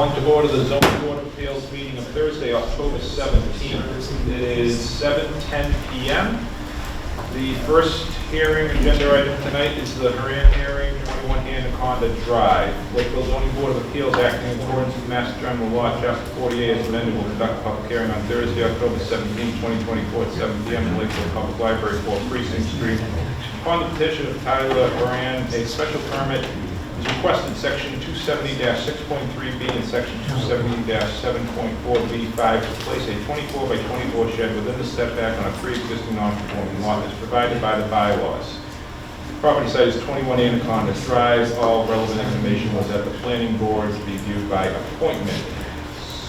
Calling to order the zoning board of appeals meeting of Thursday, October 17th. It is 7:10 p.m. The first hearing agenda item tonight is the Haran hearing, 21 Anaconda Drive. Lakeville Zoning Board of Appeals, acting in accordance with Mass General Law, Chapter 48 as amended, will conduct a public hearing on Thursday, October 17, 2024 at 7 p.m. in Lakeville Public Library, 4 Precinct Street. Upon the petition of Tyler Haran, a special permit is requested section 270-6.3B and section 270-7.4B5 to place a 24 by 24 shed within the setback on a pre-existing non-conforming lot as provided by the bylaws. The property site is 21 Anaconda Drive. All relevant information was at the planning board to be viewed by appointment.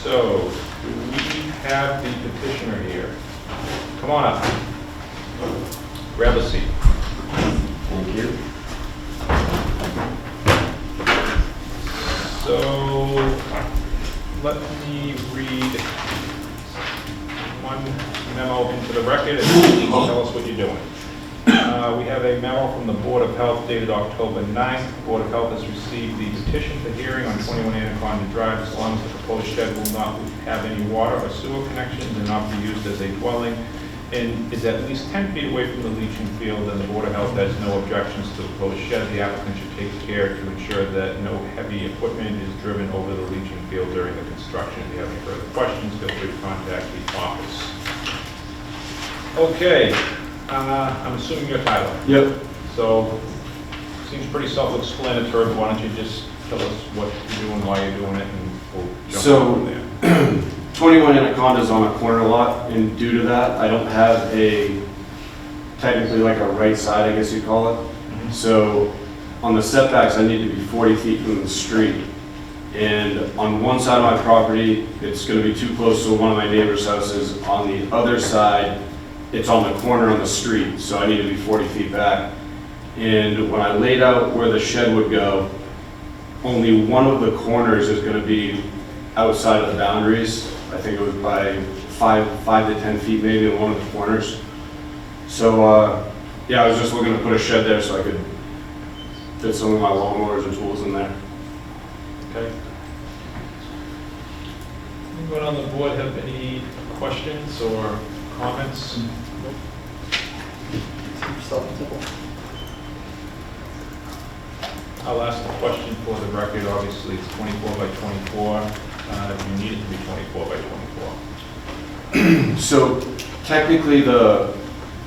So, do we have the petitioner here? Come on up. Grab a seat. Thank you. So, let me read one memo into the record and tell us what you're doing. We have a memo from the Board of Health dated October 9th. The Board of Health has received the petition for hearing on 21 Anaconda Drive as long as the proposed shed will not have any water or sewer connections and not be used as a dwelling, and is at least 10 feet away from the leaching field, and the Board of Health has no objections to the proposed shed. The applicant should take care to ensure that no heavy equipment is driven over the leaching field during the construction. If you have any further questions, feel free to contact the office. Okay, I'm assuming you're Tyler. Yep. So, seems pretty self-explanatory, but why don't you just tell us what you're doing, why you're doing it, and we'll jump from there. 21 Anaconda's on a corner lot, and due to that, I don't have technically like a right side, I guess you'd call it. So, on the setbacks, I need to be 40 feet from the street. And on one side of my property, it's gonna be too close to one of my neighbor's houses. On the other side, it's on the corner on the street, so I need to be 40 feet back. And when I laid out where the shed would go, only one of the corners is gonna be outside of the boundaries. I think it was by 5 to 10 feet maybe in one of the corners. So, yeah, I was just looking to put a shed there so I could fit some of my lawnmowers and tools in there. Okay. Anyone on the board have any questions or comments? I'll ask the question for the record. Obviously, it's 24 by 24. You need it to be 24 by 24. So technically, I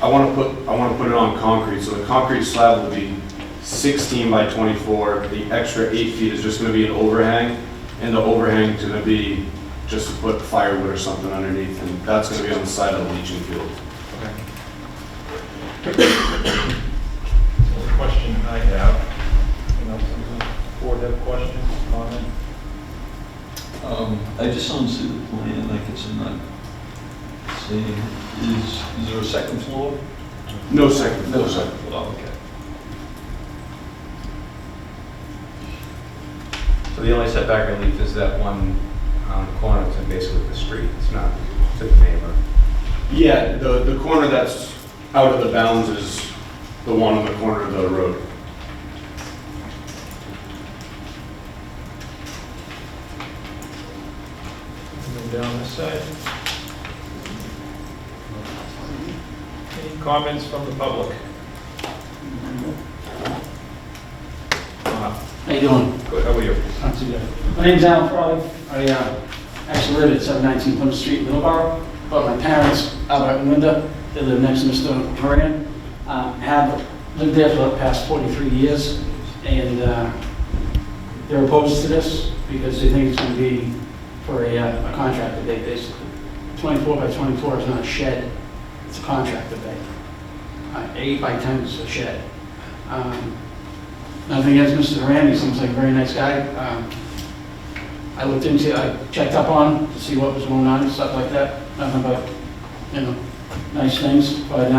want to put it on concrete. So the concrete slab will be 16 by 24. The extra 8 feet is just going to be an overhang, and the overhang is going to be just to put firewood or something underneath, and that's going to be on the side of the leaching field. Okay. The only question I have. Anyone else on the board have questions, comment? I just don't see the plan, I guess I'm not seeing, is there a second floor? No second floor. No second floor, okay. So the only setback relief is that one on the corner, it's basically the street, it's not to the neighbor. Yeah, the corner that's out of the bounds is the one on the corner of the road. Down this side. Any comments from the public? How you doing? Good, how are you? Not too good. My name's Alan Frawley. I actually live at 719 Plymouth Street, Middleborough. But my parents, Albert and Linda, they live next to Mr. Haran. Have lived there for the past 43 years, and they're opposed to this because they think it's going to be for a contractor bay, basically. 24 by 24 is not a shed, it's a contractor bay. 8 by 10 is a shed. Nothing against Mr. Haran, he seems like a very nice guy. I checked up on him to see what was going on and stuff like that. Nothing but, nice things. But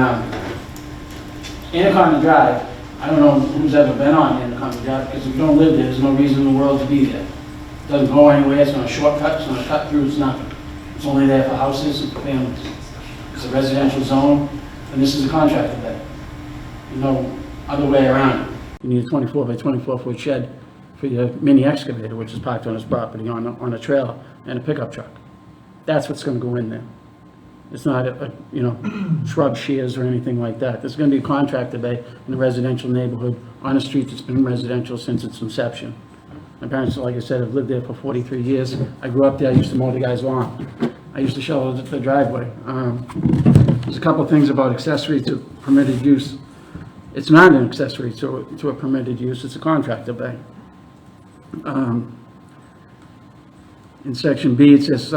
Anaconda Drive, I don't know who's ever been on Anaconda Drive, because if you don't live there, there's no reason in the world to be there. It doesn't go anywhere, it's not a shortcut, it's not a cut through, it's nothing. It's only there for houses and families. It's a residential zone, and this is a contractor bay. There's no other way around it. You need a 24 by 24 foot shed for your mini excavator, which is parked on his property on a trailer and a pickup truck. That's what's gonna go in there. It's not shrub shears or anything like that. There's gonna be a contractor bay in a residential neighborhood on a street that's been residential since its inception. My parents, like I said, have lived there for 43 years. I grew up there, I used to mow the guy's lawn. I used to shovel the driveway. There's a couple of things about accessory to permitted use. It's not an accessory to a permitted use, it's a contractor bay. In section B, it says,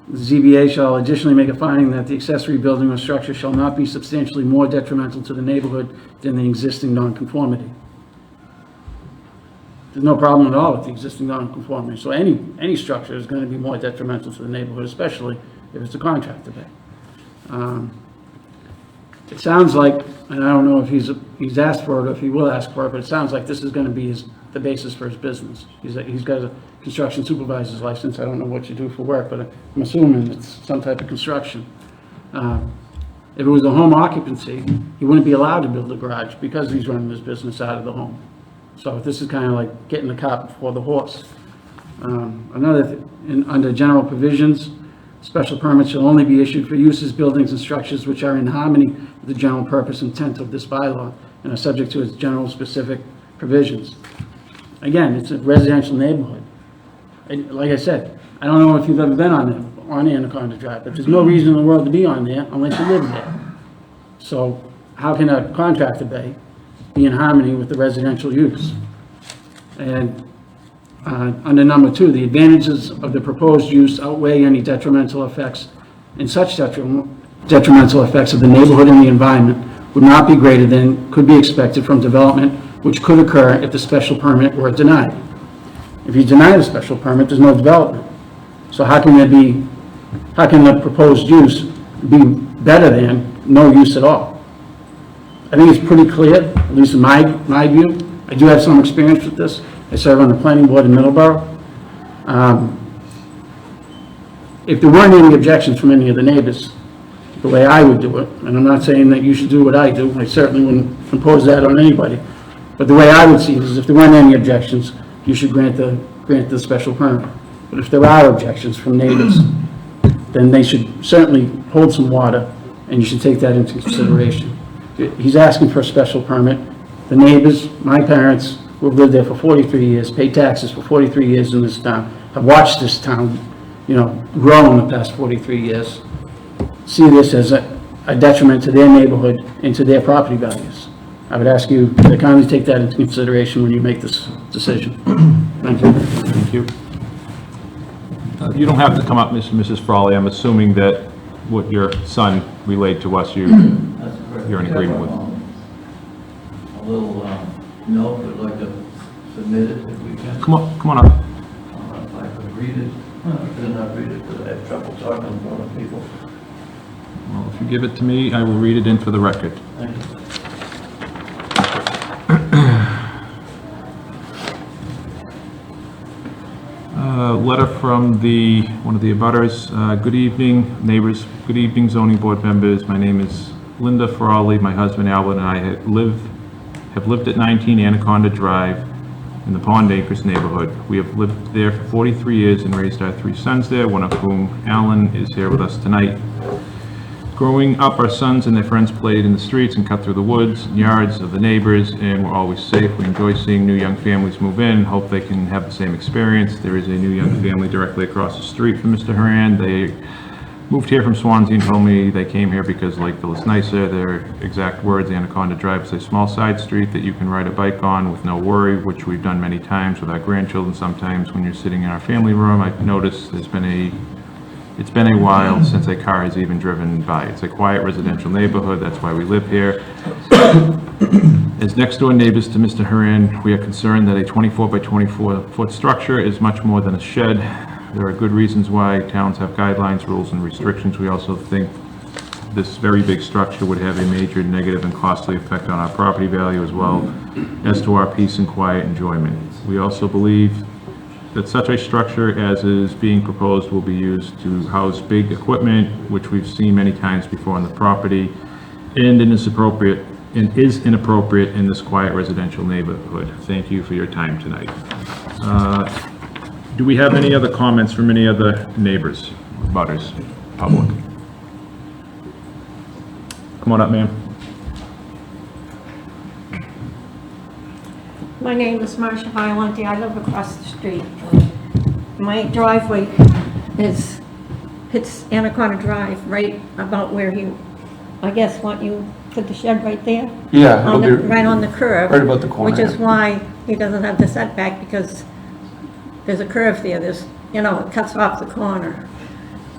the ZBA shall additionally make a finding that the accessory building or structure shall not be substantially more detrimental to the neighborhood than the existing nonconformity. There's no problem at all with the existing nonconformity. So any structure is going to be more detrimental to the neighborhood, especially if it's a contractor bay. It sounds like, and I don't know if he's asked for it or if he will ask for it, but it sounds like this is going to be the basis for his business. He's got a construction supervisor's license. I don't know what you do for work, but I'm assuming it's some type of construction. If it was a home occupancy, he wouldn't be allowed to build a garage because he's running his business out of the home. So this is kind of like getting the cart before the horse. Under general provisions, special permits shall only be issued for uses, buildings, and structures which are in harmony with the general purpose and intent of this bylaw and are subject to its general specific provisions. Again, it's a residential neighborhood. Like I said, I don't know if you've ever been on Anaconda Drive, but there's no reason in the world to be on there unless you live there. So how can a contractor bay be in harmony with the residential use? And under number 2, the advantages of the proposed use outweigh any detrimental effects, and such detrimental effects of the neighborhood and the environment would not be greater than could be expected from development which could occur if the special permit were denied. If you deny the special permit, there's no development. So how can the proposed use be better than no use at all? I think it's pretty clear, at least in my view. I do have some experience with this. I serve on the planning board in Middleborough. If there weren't any objections from any of the neighbors, the way I would do it, and I'm not saying that you should do what I do, I certainly wouldn't impose that on anybody, but the way I would see it is if there weren't any objections, you should grant the special permit. But if there are objections from neighbors, then they should certainly hold some water, and you should take that into consideration. He's asking for a special permit. The neighbors, my parents, who have lived there for 43 years, paid taxes for 43 years in this town, have watched this town, grow in the past 43 years, see this as a detriment to their neighborhood and to their property values. I would ask you to kindly take that into consideration when you make this decision. Thank you. Thank you. You don't have to come up, Mr. and Mrs. Frawley. I'm assuming that what your son relayed to us, you're in agreement with. A little note, we'd like to submit it if we can. Come on up. If I could read it. I could not read it because I have trouble talking in front of people. Well, if you give it to me, I will read it in for the record. Thank you. Letter from one of the abutters. Good evening, neighbors. Good evening, zoning board members. My name is Linda Frawley. My husband Albert and I have lived at 19 Anaconda Drive in the Pond Acres neighborhood. We have lived there for 43 years and raised our 3 sons there, one of whom, Alan, is here with us tonight. Growing up, our sons and their friends played in the streets and cut through the woods and yards of the neighbors, and we're always safe. We enjoy seeing new young families move in, hope they can have the same experience. There is a new young family directly across the street from Mr. Horan. They moved here from Swansea and told me they came here because Lakeville is nicer. Their exact words, Anaconda Drive is a small side street that you can ride a bike on with no worry, which we've done many times with our grandchildren. Sometimes when you're sitting in our family room, I've noticed it's been a while since a car has even driven by. It's a quiet residential neighborhood, that's why we live here. As next door neighbors to Mr. Horan, we are concerned that a 24 by 24 foot structure is much more than a shed. There are good reasons why towns have guidelines, rules, and restrictions. We also think this very big structure would have a major negative and costly effect on our property value as well as to our peace and quiet enjoyment. We also believe that such a structure as is being proposed will be used to house big equipment, which we've seen many times before on the property, and it is appropriate and is inappropriate in this quiet residential neighborhood. Thank you for your time tonight. Do we have any other comments from any other neighbors, butters, public? Come on up, ma'am. My name is Marcia Violante. I live across the street. My driveway hits Anaconda Drive right about where you, I guess, want you put the shed right there? Yeah, On it'll the, be right on the curve. right about the corner. Which is why he doesn't have the setback, because there's a curve there. There's, you know, it cuts off the corner.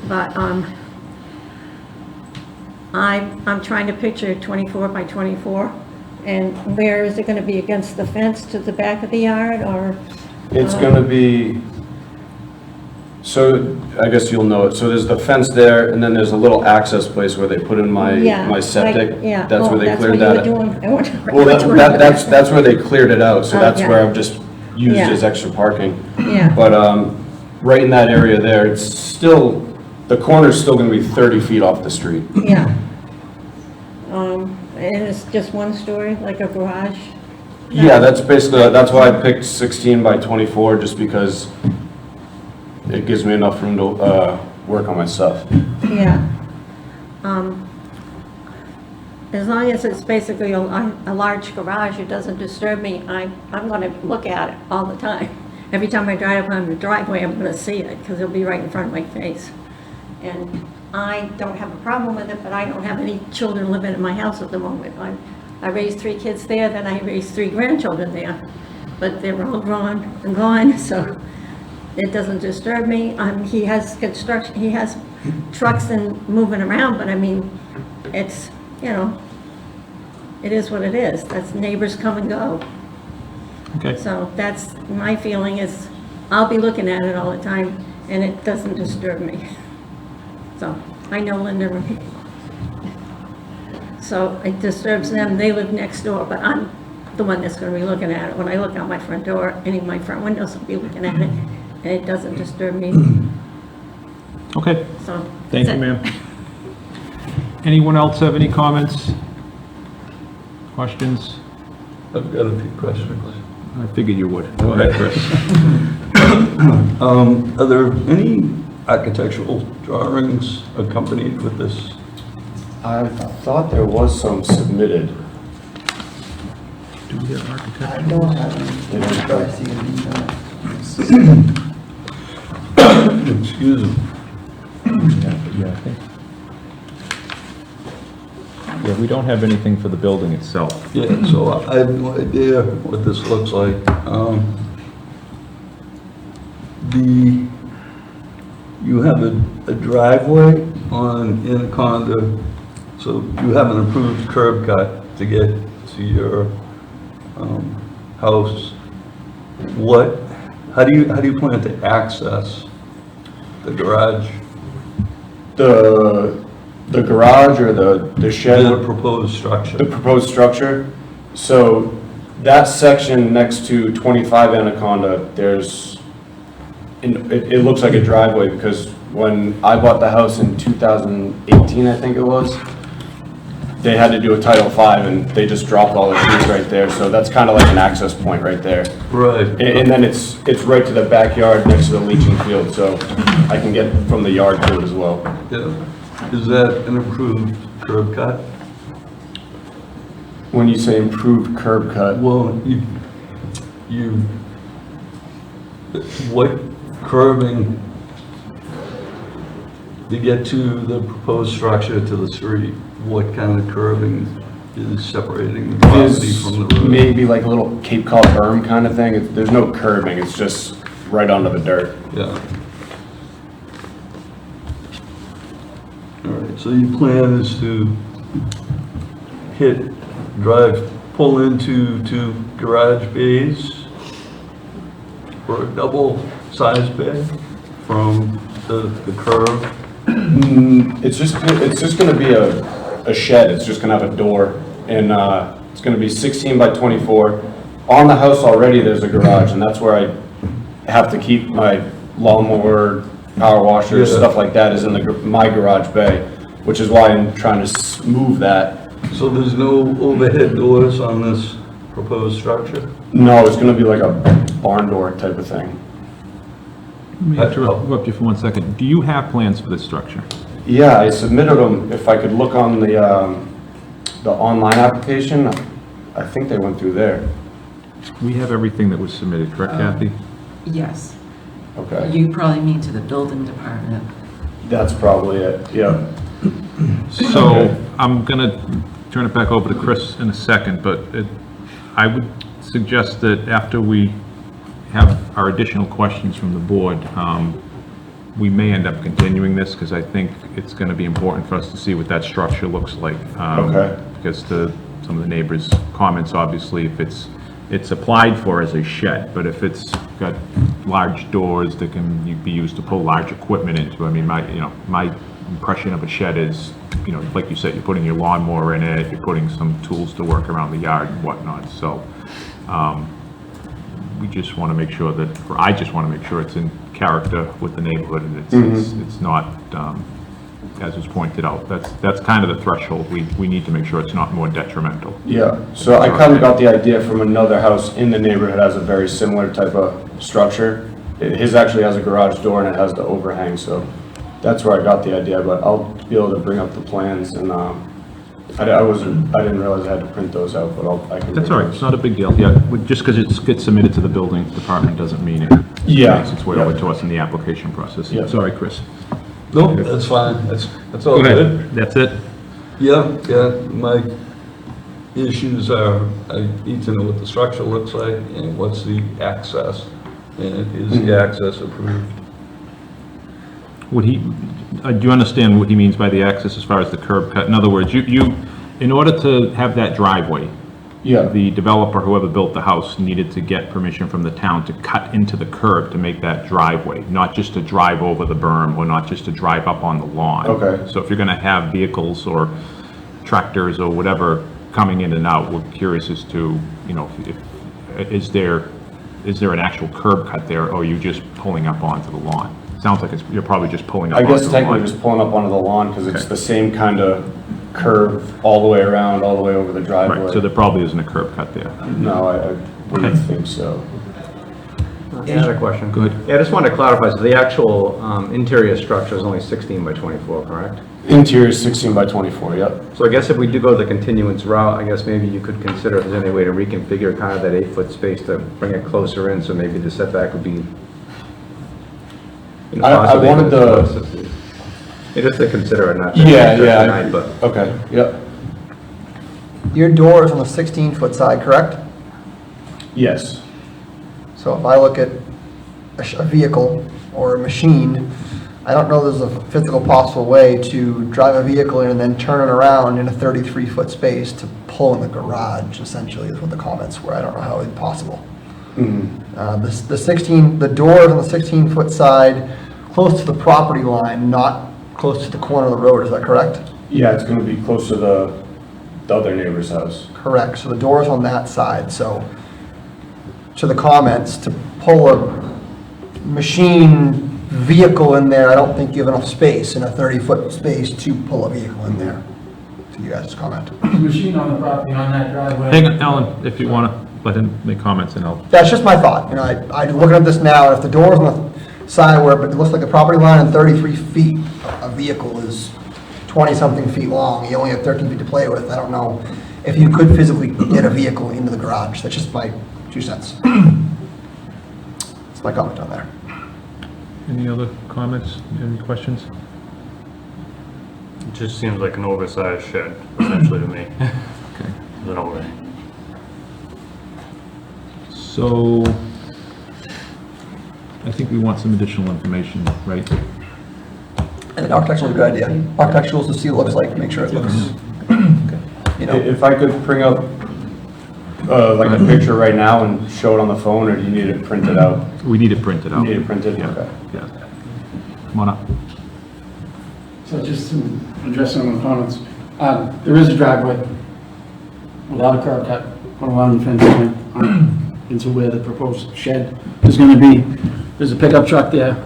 But, I'm trying to picture 24 by 24. And where is it going to be, against the fence to the back of the yard, or? It's gonna be, so I guess you'll know it. So there's the fence there, and then there's a little access place where they put in my septic. Yeah. That's where they cleared That's that. what you were doing. I wonder what Well, you were doing. that's where they cleared it out, so that's yeah. where I've just used Yeah. as extra parking. Yeah, But, right in that area there, it's still, the corner's still gonna be 30 feet off the street. yeah. And it's just one story, like a garage? Yeah, that's basically, that's why I picked 16 by 24, just because it gives me enough room to, work on my stuff. Yeah. As long as it's basically a large garage, it doesn't disturb me. I'm gonna look at it all the time. Every time I drive on the driveway, I'm gonna see it, because it'll be right in front of my face. And I don't have a problem with it, but I don't have any children living in my house at the moment. I raised 3 kids there, then I raised 3 grandchildren there, but they were all grown and gone, so it doesn't disturb me. He has construction, he has trucks and moving around, but I mean, it's, you know, it is what it is. That's, neighbors come and go. Okay. So that's, my feeling is, I'll be looking at it all the time, and it doesn't disturb me. So, I know Linda, so it disturbs them. They live next door, but I'm the one that's gonna be looking at it. When I look out my front door, any of my front windows will be looking at it, and it doesn't disturb me. Okay, So, thank you, ma'am. Anyone else have any comments? Questions? I've got a few questions. I figured you would. Go ahead, Chris. Are there any architectural drawings accompanied with this? I thought there was some submitted. Do we have architecture? I don't have any. Excuse me. Yeah, I think. Yeah, we don't have anything for the building itself. Yeah, so I have no idea what this looks like. You have a driveway on Anaconda, so you have an approved curb cut to get to your house. How do you plan to access the garage? The garage or the shed? The proposed structure. The proposed structure. So that section next to 25 Anaconda, it looks like a driveway, because when I bought the house in 2018, I think it was, they had to do a Title V, and they just dropped all the trees right there. So that's kind of like an access point right there. Right. And then it's right to the backyard next to the leaching field, so I can get from the yard to it as well. Yeah. Is that an approved curb cut? When you say improved curb cut, Well, what curbing to get to the proposed structure to the street? What kind of curbing is separating the property is from the road? maybe like a little Cape Cod berm kind of thing. There's no curbing, it's just right onto the dirt. Yeah. All right, so your plan is to pull into 2 garage bays or a double size bay from the curb? It's just gonna be a shed, it's just gonna have a door, and it's gonna be 16 by 24. On the house already, there's a garage, and that's where I have to keep my lawnmower, power washer, Yeah. stuff like that is in my garage bay, which is why I'm trying to move that So there's no overhead doors on this proposed structure? No, it's gonna be like a barn door type of thing. Let me interrupt you for 1 second. Do you have plans for this structure? Yeah, I submitted them. If I could look on the online application, I think they went through there. We have everything that was submitted, correct, Kathy? Yes. Okay, You probably mean to the building department. that's probably it, yeah. So I'm going to turn it back over to Chris in a second, but I would suggest that after we have our additional questions from the board, we may end up continuing this because I think it's going to be important for us to see what that structure looks like. Okay. Because some of the neighbors' comments, obviously, if it's applied for as a shed, but if it's got large doors that can be used to pull large equipment into, I mean, my impression of a shed is, like you said, you're putting your lawnmower in it, you're putting some tools to work around the yard and whatnot, so we just want to make sure that, or I just want to make sure it's in character with the neighborhood and it's not, as was pointed out, that's kind of the threshold. We need to make sure it's not more detrimental. Yeah, so I kind of got the idea from another house in the neighborhood has a very similar type of structure. His actually has a garage door and it has the overhang, so that's where I got the idea, but I'll be able to bring up the plans and, I didn't realize I had to print those out, but I can. That's all right, it's not a big deal. Yeah, just because it gets submitted to the building department doesn't mean it makes its way over to us in the application process. Yeah. Sorry, Chris. No, that's fine, that's all Go good. ahead. That's it? Yeah, my issues are, I need to know what the structure looks like and what's the access, and is the access approved? Do you understand what he means by the access as far as the curb cut? In other words, you in order to have that driveway, Yeah, the developer, whoever built the house, needed to get permission from the town to cut into the curb to make that driveway, not just to drive over the berm or not just to drive up on the lawn. Okay. So if you're gonna have vehicles or tractors or whatever coming in and out, we're curious as to, is there an actual curb cut there, or are you just pulling up onto the lawn? Sounds like you're probably just pulling up I onto guess the technically lawn. just pulling up onto the lawn because it's Okay. the same kind of curve all the way around, all the way over the driveway. Right, so there probably isn't a curb cut there. No, I wouldn't think so. I had a question. Good. Yeah, I just wanted to clarify, so the actual interior structure is only 16 by 24, correct? Interior is 16 by 24, yep. So I guess if we do go the continuance route, I guess maybe you could consider if there's any way to reconfigure kind of that 8-foot space to bring it closer in, so maybe the setback would be... I possibly wanted the- close. Yeah, just to consider it, not Yeah, just yeah. tonight, but... Okay, yep. Your door is on the 16-foot side, correct? Yes. So if I look at a vehicle or a machine, I don't know there's a physical possible way to drive a vehicle in and then turn it around in a 33-foot space to pull in the garage, essentially, is what the comments were. I don't know how it's possible. The doors on the 16-foot side, close to the property line, not close to the corner of the road, is that correct? Yeah, it's gonna be close to the other neighbor's house. Correct, so the door's on that side, so to the comments, to pull a machine vehicle in there, I don't think you have enough space in a 30-foot space to pull a vehicle in there, to you guys' comment. Machine on the property on that driveway. Hang on, Alan, if you want to let him make comments and I'll... That's just my thought, I'm looking at this now, and if the door's on the side where it looks like a property line and 33 feet, a vehicle is 20-something feet long, you only have 13 feet to play with, I don't know if you could physically get a vehicle into the garage, that's just my 2 cents. That's my comment on there. Any other comments, any questions? It just seems like an oversized shed, essentially, to me. Okay. Is it overhang? So, I think we want some additional information, right? And architectural is a good idea. Architectural is to see what it looks like, make sure it looks, If I could bring up like a picture right now and show it on the phone, or do you need it printed out? We need it printed You out. need it printed? Yeah, Okay. yeah. Come on up. So just to address some of the comments, there is a driveway without a curb cut, put a line fence into where the proposed shed is going to be. There's a pickup truck there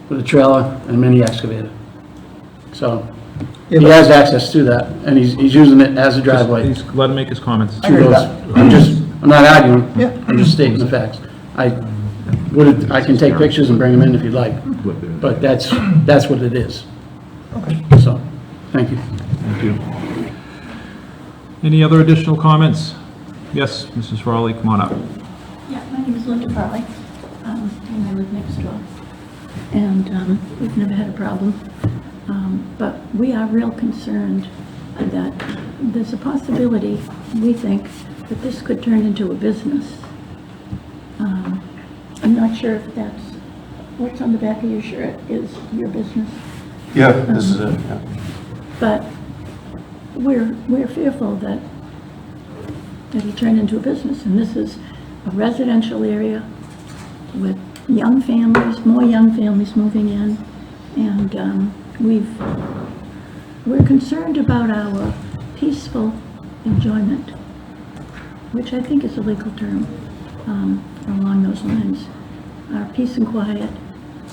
with a trailer and a mini excavator. So He has access to that, and he's using it as a driveway. Please let him make his comments. I agree with that. I'm not arguing. Yeah. I'm just stating the facts. I can take pictures and bring them in if you'd like, but that's what it is. Okay. So, thank you. Thank you. Any other additional comments? Yes, Mrs. Farley, come on up. Yeah, my name is Linda Farley, and I live next door. And we've never had a problem, but we are real concerned that there's a possibility, we think, that this could turn into a business. I'm not sure if that's, what's on the back of your shirt is your business. Yeah, this is it, yeah. But we're fearful that he turned into a business, and this is a residential area with young families, more young families moving in, and we're concerned about our peaceful enjoyment, which I think is a legal term along those lines. Our peace and quiet,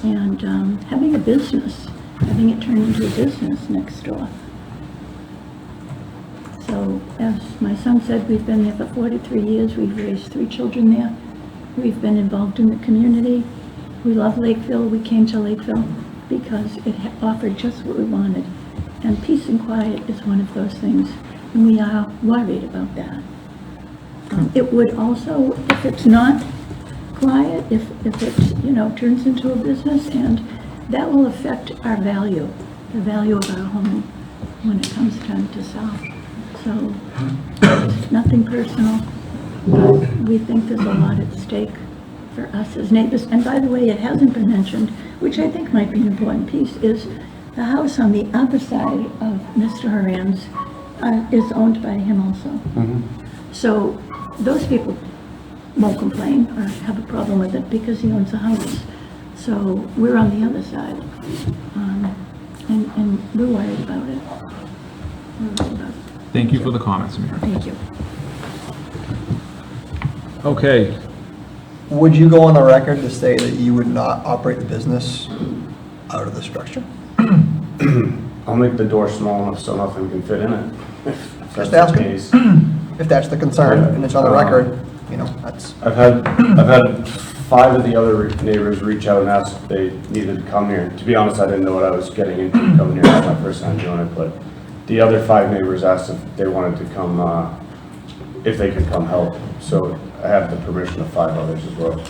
and having a business, having it turn into a business next door. So, as my son said, we've been there for 43 years. We've raised 3 children there. We've been involved in the community. We love Lakeville. We came to Lakeville because it offered just what we wanted. And peace and quiet is one of those things, and we are worried about that. It would also, if it's not quiet, if it, turns into a business, and that will affect our value, the value of our home when it comes time to sell. So, it's nothing personal, but we think there's a lot at stake for us as neighbors. And by the way, it hasn't been mentioned, which I think might be an important piece, is the house on the other side of Mr. Horan's is owned by him also. Mm-hmm. So, those people won't complain or have a problem with it because he owns the house. So, we're on the other side, and we're worried about it. Thank you for the comments, Amir. Thank you. Okay, Would you go on the record to say that you would not operate the business out of the structure? I'll make the door small enough so nothing can fit in it. If Just that's the asking. case. If that's the concern, and it's on the record, that's... I've had 5 of the other neighbors reach out and ask if they needed to come here. To be honest, I didn't know what I was getting into coming here. That's my first time doing it, but the other 5 neighbors asked if they wanted to come, if they could come help. So I have the permission of 5 others as well.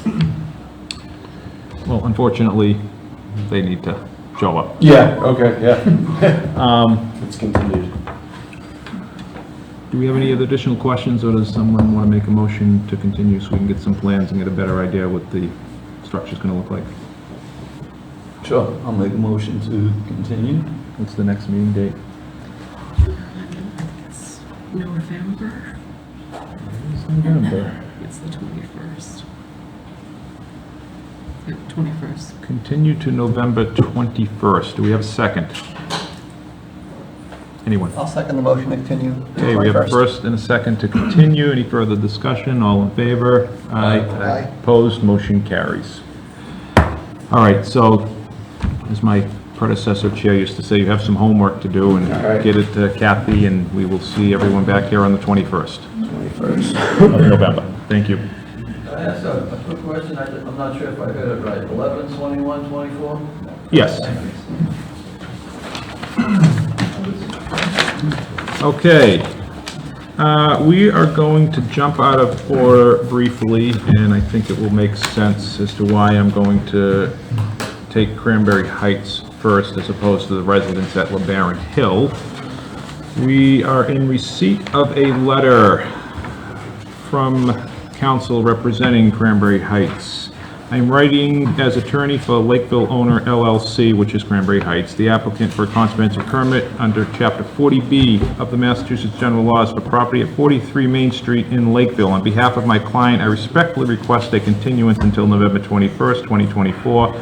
well, unfortunately, they need to show up. Yeah, okay, yeah. It's continued. Do we have any other additional questions, or does someone want to make a motion to continue so we can get some plans and get a better idea what the structure's going to look like? Sure, I'll make a motion to continue. What's the next meeting date? It's November. It's November. It's the 21st. Yeah, 21st. Continue to November 21st. Do we have a second? Anyone? I'll second the motion to continue. to Okay, we have a 21st. first and a second to continue. Any further discussion? All in favor? Aye. Opposed? Motion carries. All right, so as my predecessor chair used to say, you have some homework to do, and All right. get it to Kathy, and we will see everyone back here on the 21st 21st. of November. Thank you. Can I ask a quick question? I'm not sure if I heard it right. 11, 21, 24? Yes. Okay. We are going to jump out of order briefly, and I think it will make sense as to why I'm going to take Cranberry Heights first as opposed to the residents at LeBaron Hill. We are in receipt of a letter from counsel representing Cranberry Heights. I'm writing as attorney for Lakeville Owner LLC, which is Cranberry Heights, the applicant for a comprehensive permit under Chapter 40B of the Massachusetts General Laws for property at 43 Main Street in Lakeville. On behalf of my client, I respectfully request a continuance until November 21st, 2024.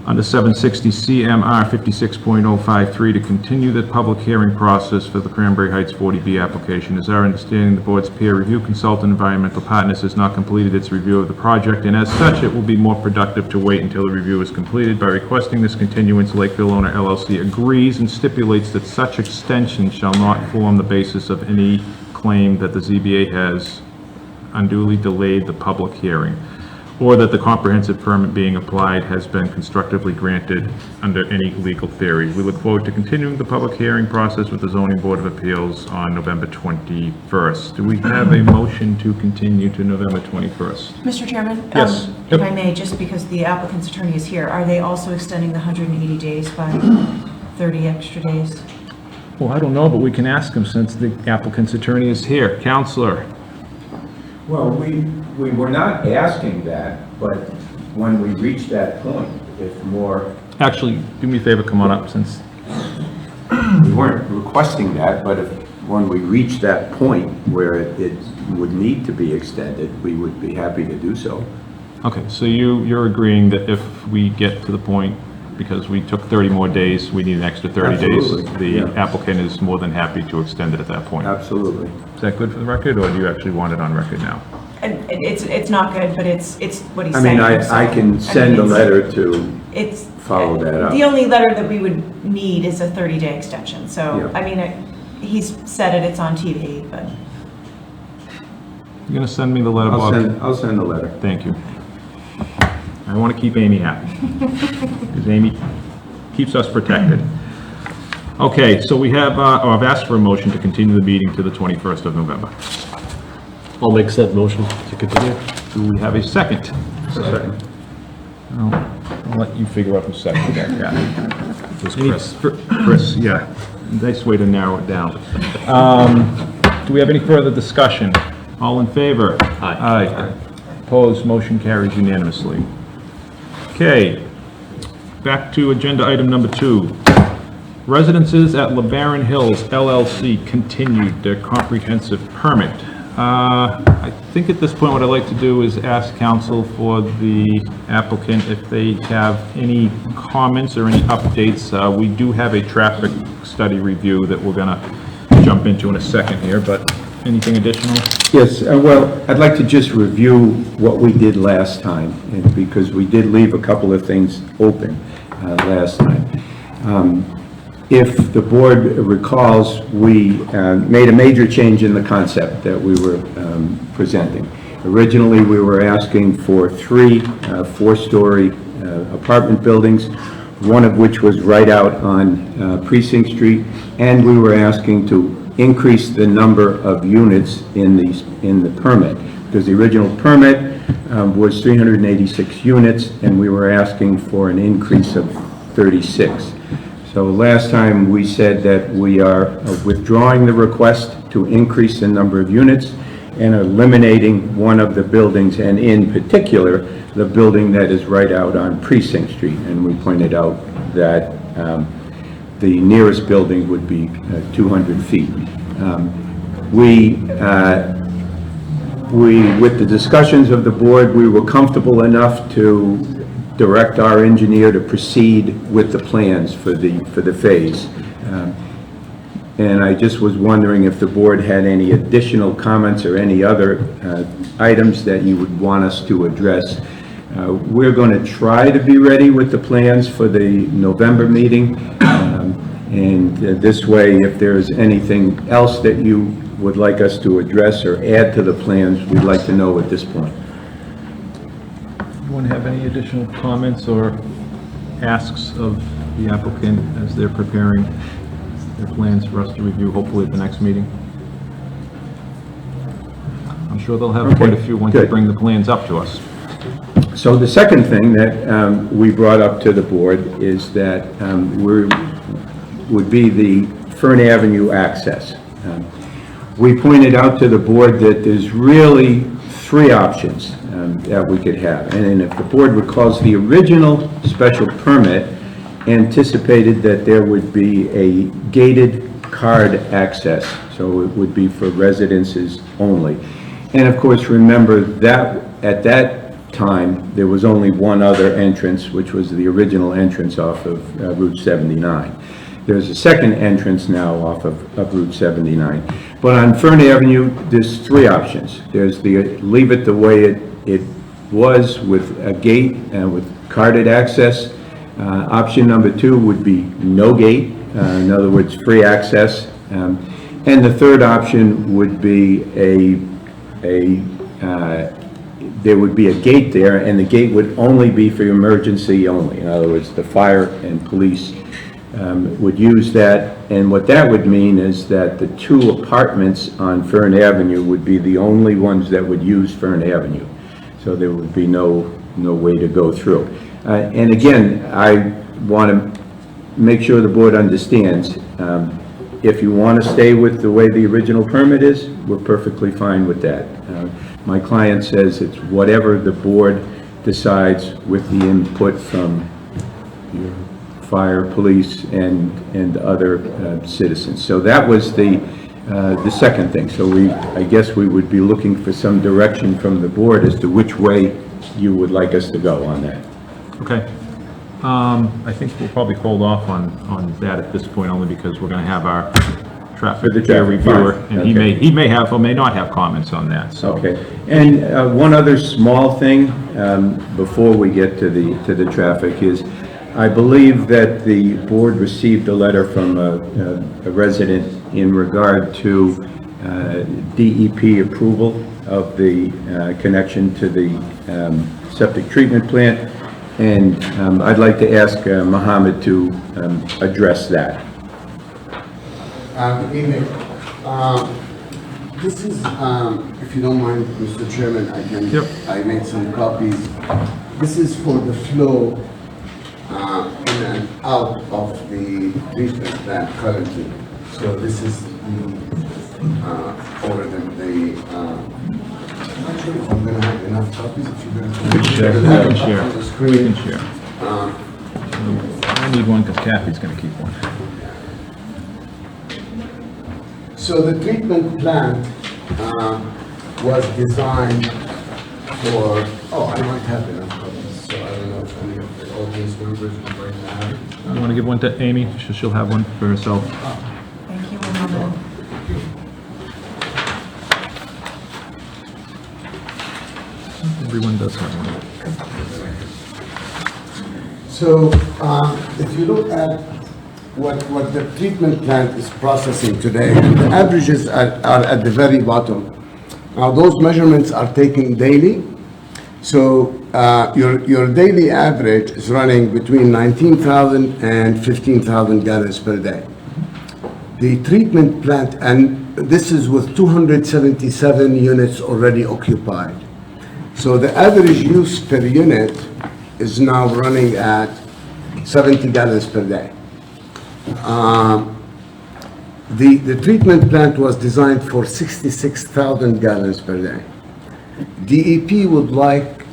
under 760 CMR 56.053 to continue the public hearing process for the Cranberry Heights 40B application. Is our understanding the board's peer review consultant, Environmental Partners, has not completed its review of the project, and as such, it will be more productive to wait until the review is completed. By requesting this continuance, Lakeville Owner LLC agrees and stipulates that such extension shall not form the basis of any claim that the ZBA has unduly delayed the public hearing, or that the comprehensive permit being applied has been constructively granted under any legal theory. We look forward to continuing the public hearing process with the Zoning Board of Appeals on November 21st. Do we have a motion to continue to November 21st? Mr. Chairman? Yes. If I may, just because the applicant's attorney is here, are they also extending the 180 days by 30 extra days? Well, I don't know, but we can ask him since the applicant's attorney is here. Counselor? Well, we were not asking that, but when we reach that point, if more... Actually, do me a favor, come on up since... We weren't requesting that, but when we reach that point where it would need to be extended, we would be happy to do so. Okay, so you're agreeing that if we get to the point, because we took 30 more days, we need an extra 30 Absolutely, days, the yeah. applicant is more than happy to extend it at that point. Absolutely. Is that good for the record, or do you actually want it on record now? And it's not good, but it's what he's I saying. mean, I can send a it's- letter to It's follow that up. The only letter that we would need is a 30-day extension. So, Yeah. I mean, he's said it, it's on TV, but You're gonna send me the letter, Bob? I'll send the letter. Thank you. I want to keep Amy happy, because Amy keeps us protected. Okay, so we have, I've asked for a motion to continue the meeting to the 21st of November. I'll make said motion to continue. Do we have a second? Second. I'll let you figure out who seconded that, yeah. It was Chris. Chris, yeah. Nice way to narrow it down. Do we have any further discussion? All in favor? Aye. Aye. Opposed, motion carries unanimously. Okay, back to agenda item number 2. Residences at LeBaron Hills LLC continued their comprehensive permit. I think at this point what I'd like to do is ask counsel for the applicant if they have any comments or any updates. We do have a traffic study review that we're gonna jump into in a second here, but anything additional? Yes, well, I'd like to just review what we did last time, and because we did leave a couple of things open last time. If the board recalls, we made a major change in the concept that we were presenting. Originally, we were asking for 3 4-story apartment buildings, one of which was right out on Precinct Street, and we were asking to increase the number of units in the permit, because the original permit was 386 units, and we were asking for an increase of 36. So last time we said that we are withdrawing the request to increase the number of units and eliminating one of the buildings, and in particular, the building that is right out on Precinct Street. And we pointed out that the nearest building would be 200 feet. With the discussions of the board, we were comfortable enough to direct our engineer to proceed with the plans for the phase. And I just was wondering if the board had any additional comments or any other items that you would want us to address. We're going to try to be ready with the plans for the November meeting. And this way, if there's anything else that you would like us to address or add to the plans, we'd like to know at this point. Anyone have any additional comments or asks of the applicant as they're preparing their plans for us to review, hopefully at the next meeting? I'm sure they'll have quite a few once they bring the plans up to us. So the second thing that we brought up to the board is that would be the Fern Avenue access. We pointed out to the board that there's really 3 options that we could have. And if the board recalls, the original special permit anticipated that there would be a gated card access, so it would be for residences only. And of course, remember that at that time, there was only one other entrance, which was the original entrance off of Route 79. There's a second entrance now off of Route 79. But on Fern Avenue, there's three options. There's the, leave it the way it was with a gate and with carded access. Option number 2 would be no gate, in other words, free access. And the third option would be there would be a gate there, and the gate would only be for emergency only. In other words, the fire and police would use that, and what that would mean is that the 2 apartments on Fern Avenue would be the only ones that would use Fern Avenue. So there would be no way to go through. And again, I want to make sure the board understands, if you want to stay with the way the original permit is, we're perfectly fine with that. My client says it's whatever the board decides with the input from your fire, police, and other citizens. So that was the second thing. So I guess we would be looking for some direction from the board as to which way you would like us to go on that. Okay. I think we'll probably hold off on that at this point, only because we're going to have our traffic peer reviewer, and he may have or may not have comments on that. So. Okay. And one other small thing before we get to the traffic is, I believe that the board received a letter from a resident in regard to DEP approval of the connection to the septic treatment plant. And I'd like to ask Mohammed to address that. Good evening. This is, if you don't mind, Mr. Chairman, I made some copies. This is for the flow in and out of the treatment plant currently. So this is over I'm not sure if I'm going to have enough copies. If you're going to share. On the screen. Share. I need one because Kathy's going to keep one. So the treatment plant was designed for, I might have enough copies, so I don't know if any of the audience members will bring that. You want to give one to Amy? She'll have one for herself. Thank you, Mohammed. Everyone does have one. So if you look at what the treatment plant is processing today, the averages are at the very bottom. Now those measurements are taken daily. So your daily average is running between 19,000 and 15,000 gallons per day. The treatment plant, and this is with 277 units already occupied. So the average use per unit is now running at 70 gallons per day. The treatment plant was designed for 66,000 gallons per day. DEP would like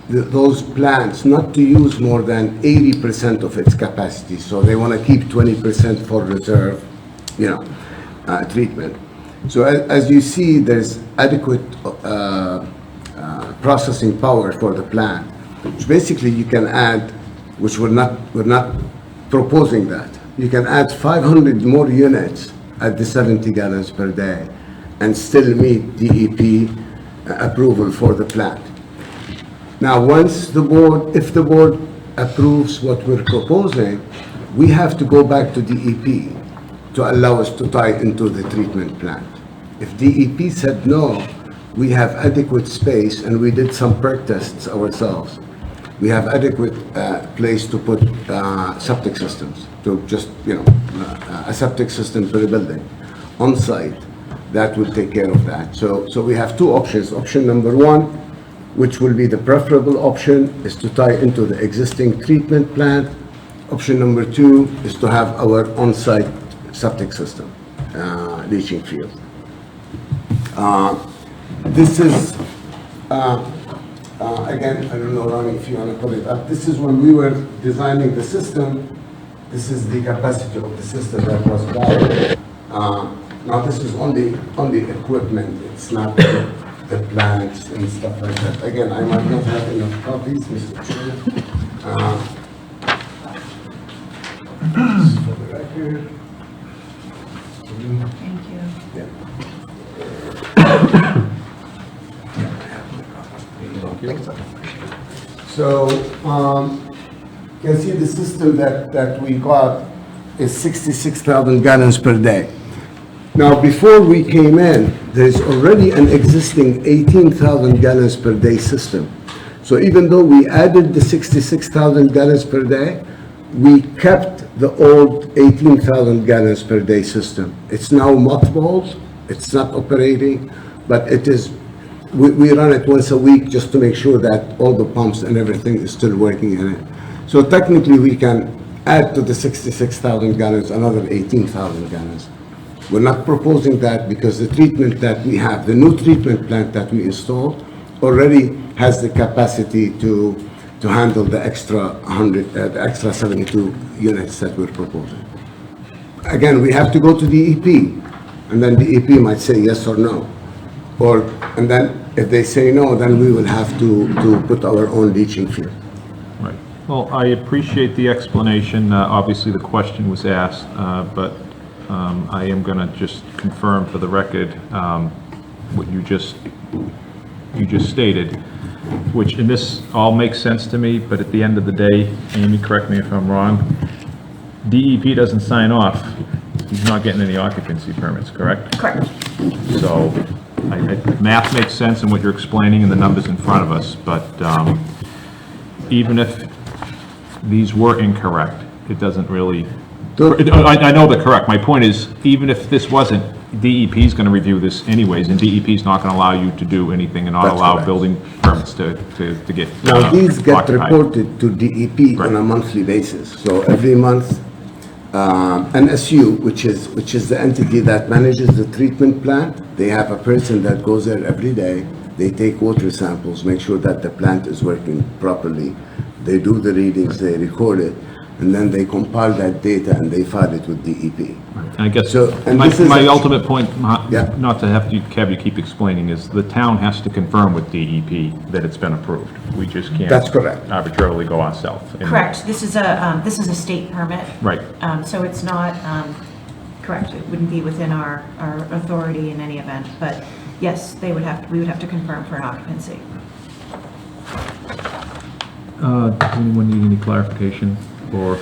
those plants not to use more than 80% of its capacity. So they want to keep 20% for reserve, treatment. So as you see, there's adequate processing power for the plant, which basically you can add, which we're not proposing that. You can add 500 more units at the 70 gallons per day and still meet DEP approval for the plant. Now, if the board approves what we're proposing, we have to go back to DEP to allow us to tie into the treatment plant. If DEP said no, we have adequate space, and we did some perk tests ourselves. We have adequate place to put septic systems, to just, a septic system for the building on site. That will take care of that. So we have two options. Option number one, which will be the preferable option, is to tie into the existing treatment plant. Option number two is to have our on-site septic system, leaching field. This is, again, I don't know, Ronnie, if you want to put it up. This is when we were designing the system. This is the capacity of the system that was bought. Now this is only equipment. It's not the plants and stuff like that. Again, I might not have enough copies, Mr. Chair. For the record. Thank you. So, you can see the system that we got is 66,000 gallons per day. Now, before we came in, there's already an existing 18,000 gallons per day system. So even though we added the 66,000 gallons per day, we kept the old 18,000 gallons per day system. It's now mothballed, it's not operating, but it is, we run it once a week just to make sure that all the pumps and everything is still working in it. So technically, we can add to the 66,000 gallons another 18,000 gallons. We're not proposing that because the treatment that we have, the new treatment plant that we installed, already has the capacity to handle the extra 72 units that we're proposing. Again, we have to go to the EP, and then the EP might say yes or no. And then if they say no, then we will have to put our own leaching field. Right. Well, I appreciate the explanation. Obviously, the question was asked, but I am going to just confirm for the record what you just stated, which, and this all makes sense to me, but at the end of the day, Amy, correct me if I'm wrong, DEP doesn't sign off. He's not getting any occupancy permits, correct? Correct. So math makes sense in what you're explaining and the numbers in front of us, but even if these were incorrect, it doesn't really, I know they're correct. My point is, even if this wasn't, DEP is going to review this anyways, and DEP is not going to allow you to do anything and not That's allow correct. building permits to get Now, these get occupied. reported to DEP on a monthly basis. So every month, NSU, which is the entity that manages the treatment plant, they have a person that goes there every day. They take water samples, make sure that the plant is working properly. They do the readings, they record it, and then they compile that data and they file it with DEP. I guess So, and this is my a- ultimate point, Yeah. not to have you keep explaining, is the town has to confirm with DEP that it's been approved. We just can't. That's correct. Arbitrarily go ourselves. Correct. This is a state permit. Right. So it's not, correct, it wouldn't be within our authority in any event, but yes, we would have to confirm for an occupancy. Does anyone need any clarification? Or,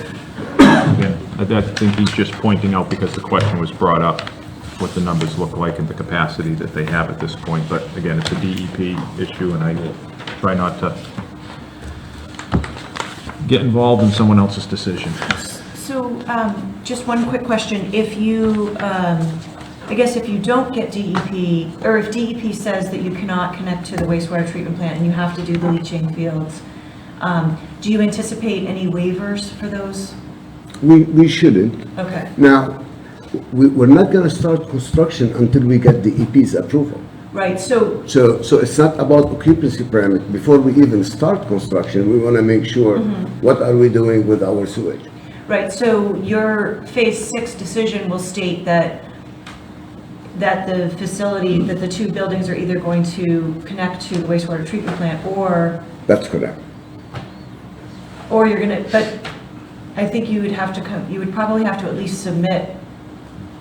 again, I think he's just pointing out, because the question was brought up, what the numbers look like and the capacity that they have at this point. But again, it's a DEP issue, and I try not to get involved in someone else's decision. So, just one quick question. If you, I guess if you don't get DEP, or if DEP says that you cannot connect to the wastewater treatment plant and you have to do the leaching fields, do you anticipate any waivers for those? We shouldn't. Okay. Now, we're not going to start construction until we get the EP's approval. Right, so, So it's not about occupancy permit. Before we even start construction, we want to make sure what are we doing with our sewage. right, so your Phase 6 decision will state that the facility, that the two buildings are either going to connect to the wastewater treatment plant, or That's correct. you're gonna, but I think you would have to you would probably have to at least submit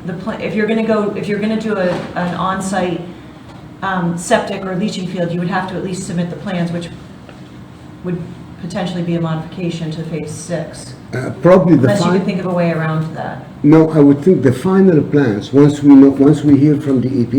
the plan, if you're gonna do an on-site septic or leaching field, you would have to at least submit the plans, which would potentially be a modification to Phase 6. Probably the Unless you can final, think of a way around that. no, I would think the final plans, once we hear from the EP,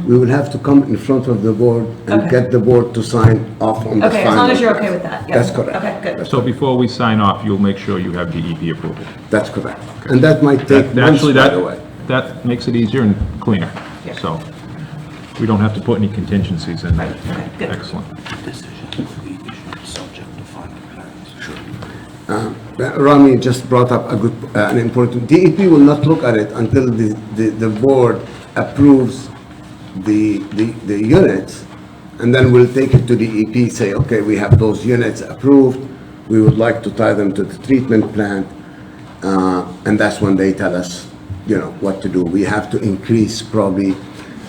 we will have to come in front of the board and Okay. get the board to sign off on the final. Okay, as long as you're okay with that, yeah. That's correct. Okay, good. So before we sign off, you'll make sure you have DEP approval. That's correct. And that might take months, Actually, by the way. that makes it easier and cleaner. Yeah. So we don't have to put any contingencies in. Right, okay, good. Excellent. Rami just brought up an important, DEP will not look at it until the board approves the units, and then we'll take it to the EP, say, okay, we have those units approved, we would like to tie them to the treatment plant, and that's when they tell us, what to do. We have to increase probably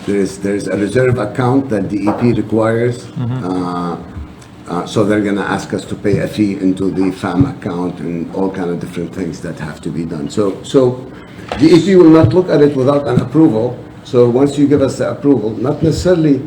there's a reserve account that DEP requires. So they're gonna ask us to pay a fee into the FAM account and all kind of different things that have to be done. So DEP will not look at it without an approval. So once you give us the approval, not necessarily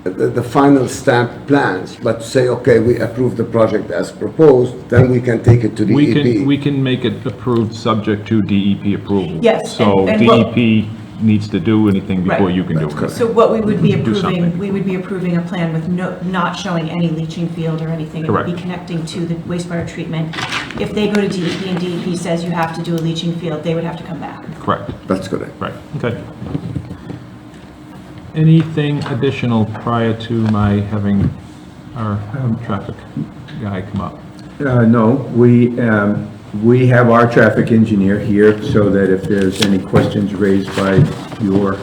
the final stamp plans, but say, okay, we approve the project as proposed, then we can take it to DEP. We can make it approved subject to DEP approval. Yes, So and what- DEP needs to do anything before Right. you can do it. So what we would be Do something. approving, we would be approving a plan with not showing any leaching field or anything. It would be Correct. connecting to the wastewater treatment. If they go to DEP and DEP says you have to do a leaching field, they would have to come back. Correct. That's correct. Right, okay. Anything additional prior to my having our traffic guy come up? No, we have our traffic engineer here so that if there's any questions raised by your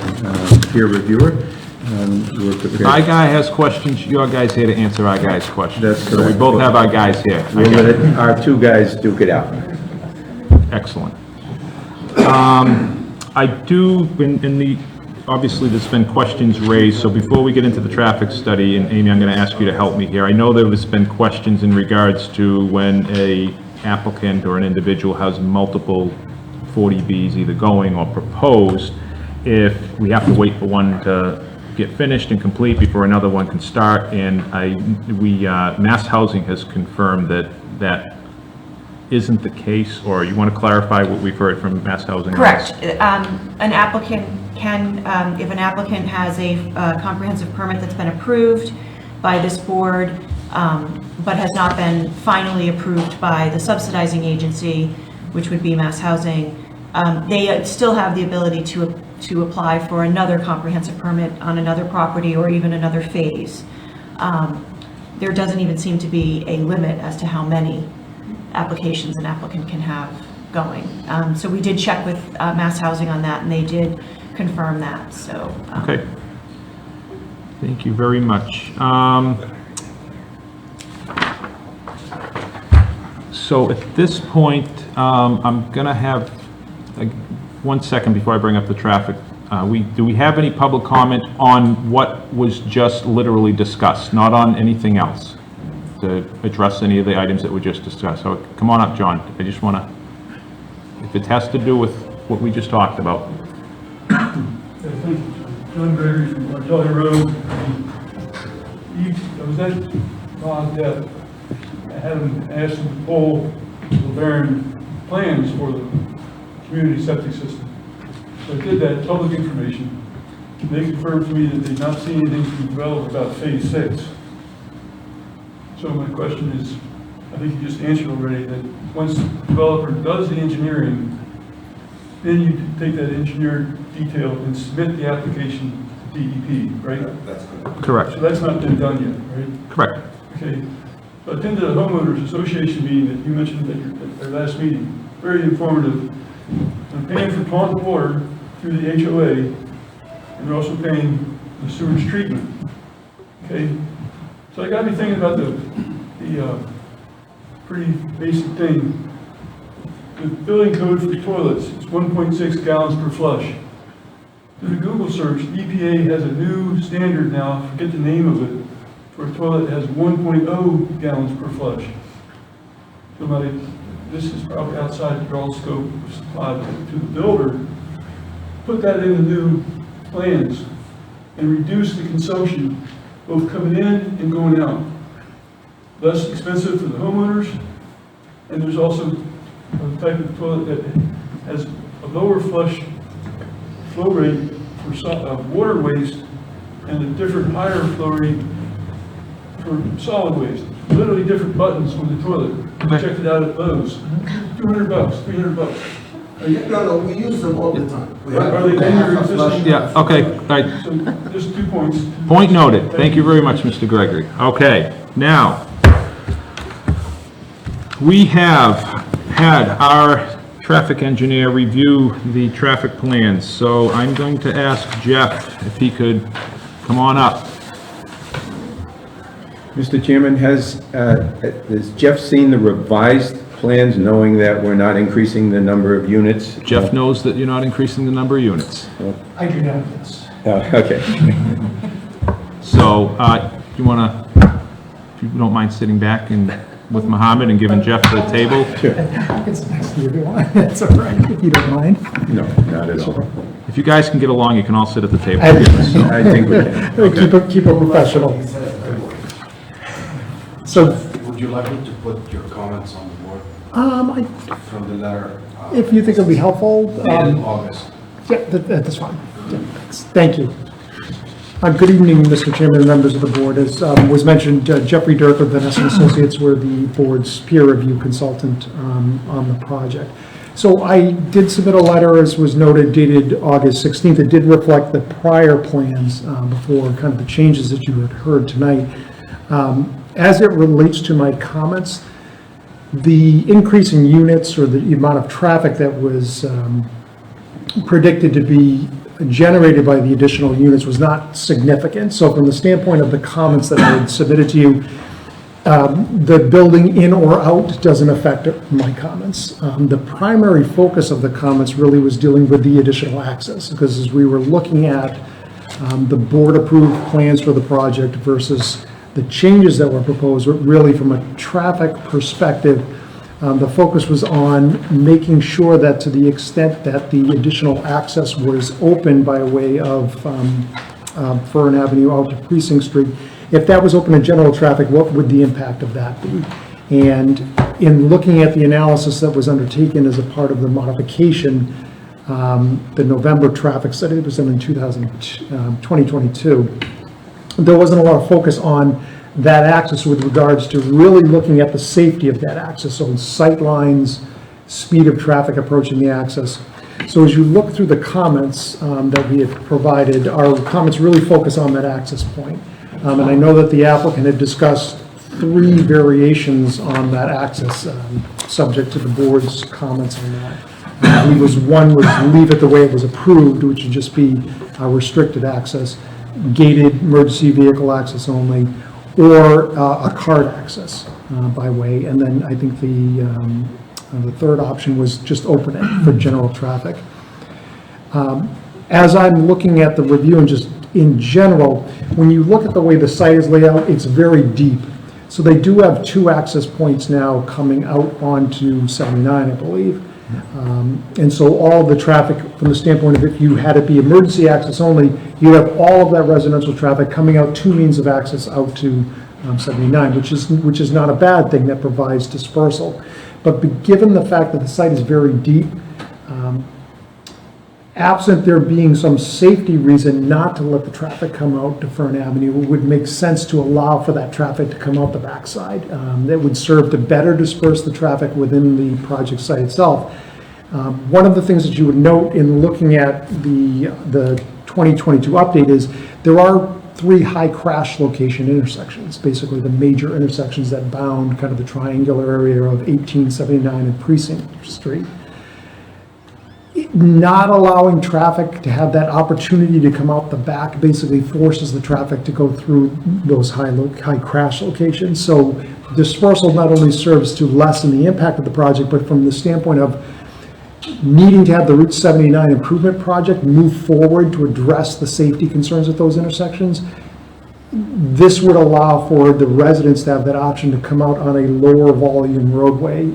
peer reviewer, we're If prepared. our guy has questions, your guy's here to answer our guy's questions. That's So we correct. both have our guys here. We'll let our two guys duke it out. Excellent. I do, in the, obviously there's been questions raised, so before we get into the traffic study, and Amy, I'm going to ask you to help me here. I know there has been questions in regards to when a applicant or an individual has multiple 40Bs either going or proposed, if we have to wait for one to get finished and complete before another one can start, and Mass Housing has confirmed that that isn't the case, or you want to clarify what we've heard from Mass Housing? on this? Correct. An applicant can, if an applicant has a comprehensive permit that's been approved by this board, but has not been finally approved by the subsidizing agency, which would be Mass Housing, they still have the ability to apply for another comprehensive permit on another property or even another phase. There doesn't even seem to be a limit as to how many applications an applicant can have going. So we did check with Mass Housing on that, and they did confirm that, so. Okay. Thank you very much. So at this point, I'm going to have, like, 1 second before I bring up the traffic. Do we have any public comment on what was just literally discussed, not on anything else, to address any of the items that were just discussed? So come on up, John. I just want to, if it has to do with what we just talked about. John Gregory from Artillery Road. I was at Ron's death. I had him ask him to pull the Laverne plans for the community septic system. So I did that, public information. They confirmed to me that they've not seen anything from the developer about phase 6. So my question is, I think you just answered already, that once the developer does the engineering, then you can take that engineered detail and submit the application to DEP, right? That's correct. Correct. So that's not been done yet, right? Correct. Okay. So I attended a homeowners association meeting that you mentioned at your last meeting. Very informative. I'm paying for pond water through the HOA, and they're also paying the sewage treatment. Okay. So I got me thinking about the pretty basic thing. The building code for toilets is 1.6 gallons per flush. Through the Google search, the EPA has a new standard now, I forget the name of it, for a toilet that has 1.0 gallons per flush. So this is probably outside the draw scope of supply to the builder. Put that in the new plans and reduce the consumption, both coming in and going out. Less expensive for the homeowners, and there's also a type of toilet that has a lower flush flow rate for water waste and a different higher flow rate for solid waste. Literally different buttons on the toilet. I checked it out at Lowe's. $200, $300. No, we use them all the time. Are they in your existing? Yeah, okay, all right. So just 2 points. Point noted. Thank you very much, Mr. Gregory. Okay, now, we have had our traffic engineer review the traffic plans, so I'm going to ask Jeff if he could come on up. Mr. Chairman, has Jeff seen the revised plans, knowing that we're not increasing the number of units? Jeff knows that you're not increasing the number of units. I do know this. Okay. So, you wanna, if you don't mind sitting back and with Mohammed and giving Jeff the table? It's next to you if you want. That's all right, if you don't mind. No, not at all. If you guys can get along, you can all sit at the table. I think we can. Keep it professional. So, Would you like me to put your comments on the board from the letter? if you think it'll be helpful. Dated August. Yeah, that's fine. Yeah, thanks. Thank you. Good evening, Mr. Chairman and members of the board. As was mentioned, Jeffrey Dirk of Vanessa Associates were the board's peer review consultant on the project. So I did submit a letter, as was noted, dated August 16th. It did reflect the prior plans before kind of the changes that you had heard tonight. As it relates to my comments, the increase in units or the amount of traffic that was predicted to be generated by the additional units was not significant. So from the standpoint of the comments that I had submitted to you, the building in or out doesn't affect my comments. The primary focus of the comments really was dealing with the additional access, because as we were looking at the board-approved plans for the project versus the changes that were proposed, really from a traffic perspective, the focus was on making sure that to the extent that the additional access was open by way of Fern Avenue out to Precinct Street, if that was open to general traffic, what would the impact of that be? And in looking at the analysis that was undertaken as a part of the modification, the November traffic study that was done in 2022, there wasn't a lot of focus on that access with regards to really looking at the safety of that access, so sight lines, speed of traffic approaching the access. So as you look through the comments that we have provided, our comments really focus on that access point. And I know that the applicant had discussed 3 variations on that access, subject to the board's comments on that. I believe was one was leave it the way it was approved, which would just be restricted access, gated emergency vehicle access only, or a cart access by way. And then I think the third option was just open it for general traffic. As I'm looking at the review and just in general, when you look at the way the site is laid out, it's very deep. So they do have 2 access points now coming out onto 79, I believe. And so all the traffic, from the standpoint of if you had it be emergency access only, you have all of that residential traffic coming out 2 means of access out to 79, which is not a bad thing. That provides dispersal. But given the fact that the site is very deep, absent there being some safety reason not to let the traffic come out to Fern Avenue, it would make sense to allow for that traffic to come out the backside. That would serve to better disperse the traffic within the project site itself. One of the things that you would note in looking at the 2022 update is there are 3 high crash location intersections, basically the major intersections that bound kind of the triangular area of 1879 and Precinct Street. Not allowing traffic to have that opportunity to come out the back basically forces the traffic to go through those high crash locations. So dispersal not only serves to lessen the impact of the project, but from the standpoint of needing to have the Route 79 improvement project move forward to address the safety concerns at those intersections, this would allow for the residents to have that option to come out on a lower volume roadway.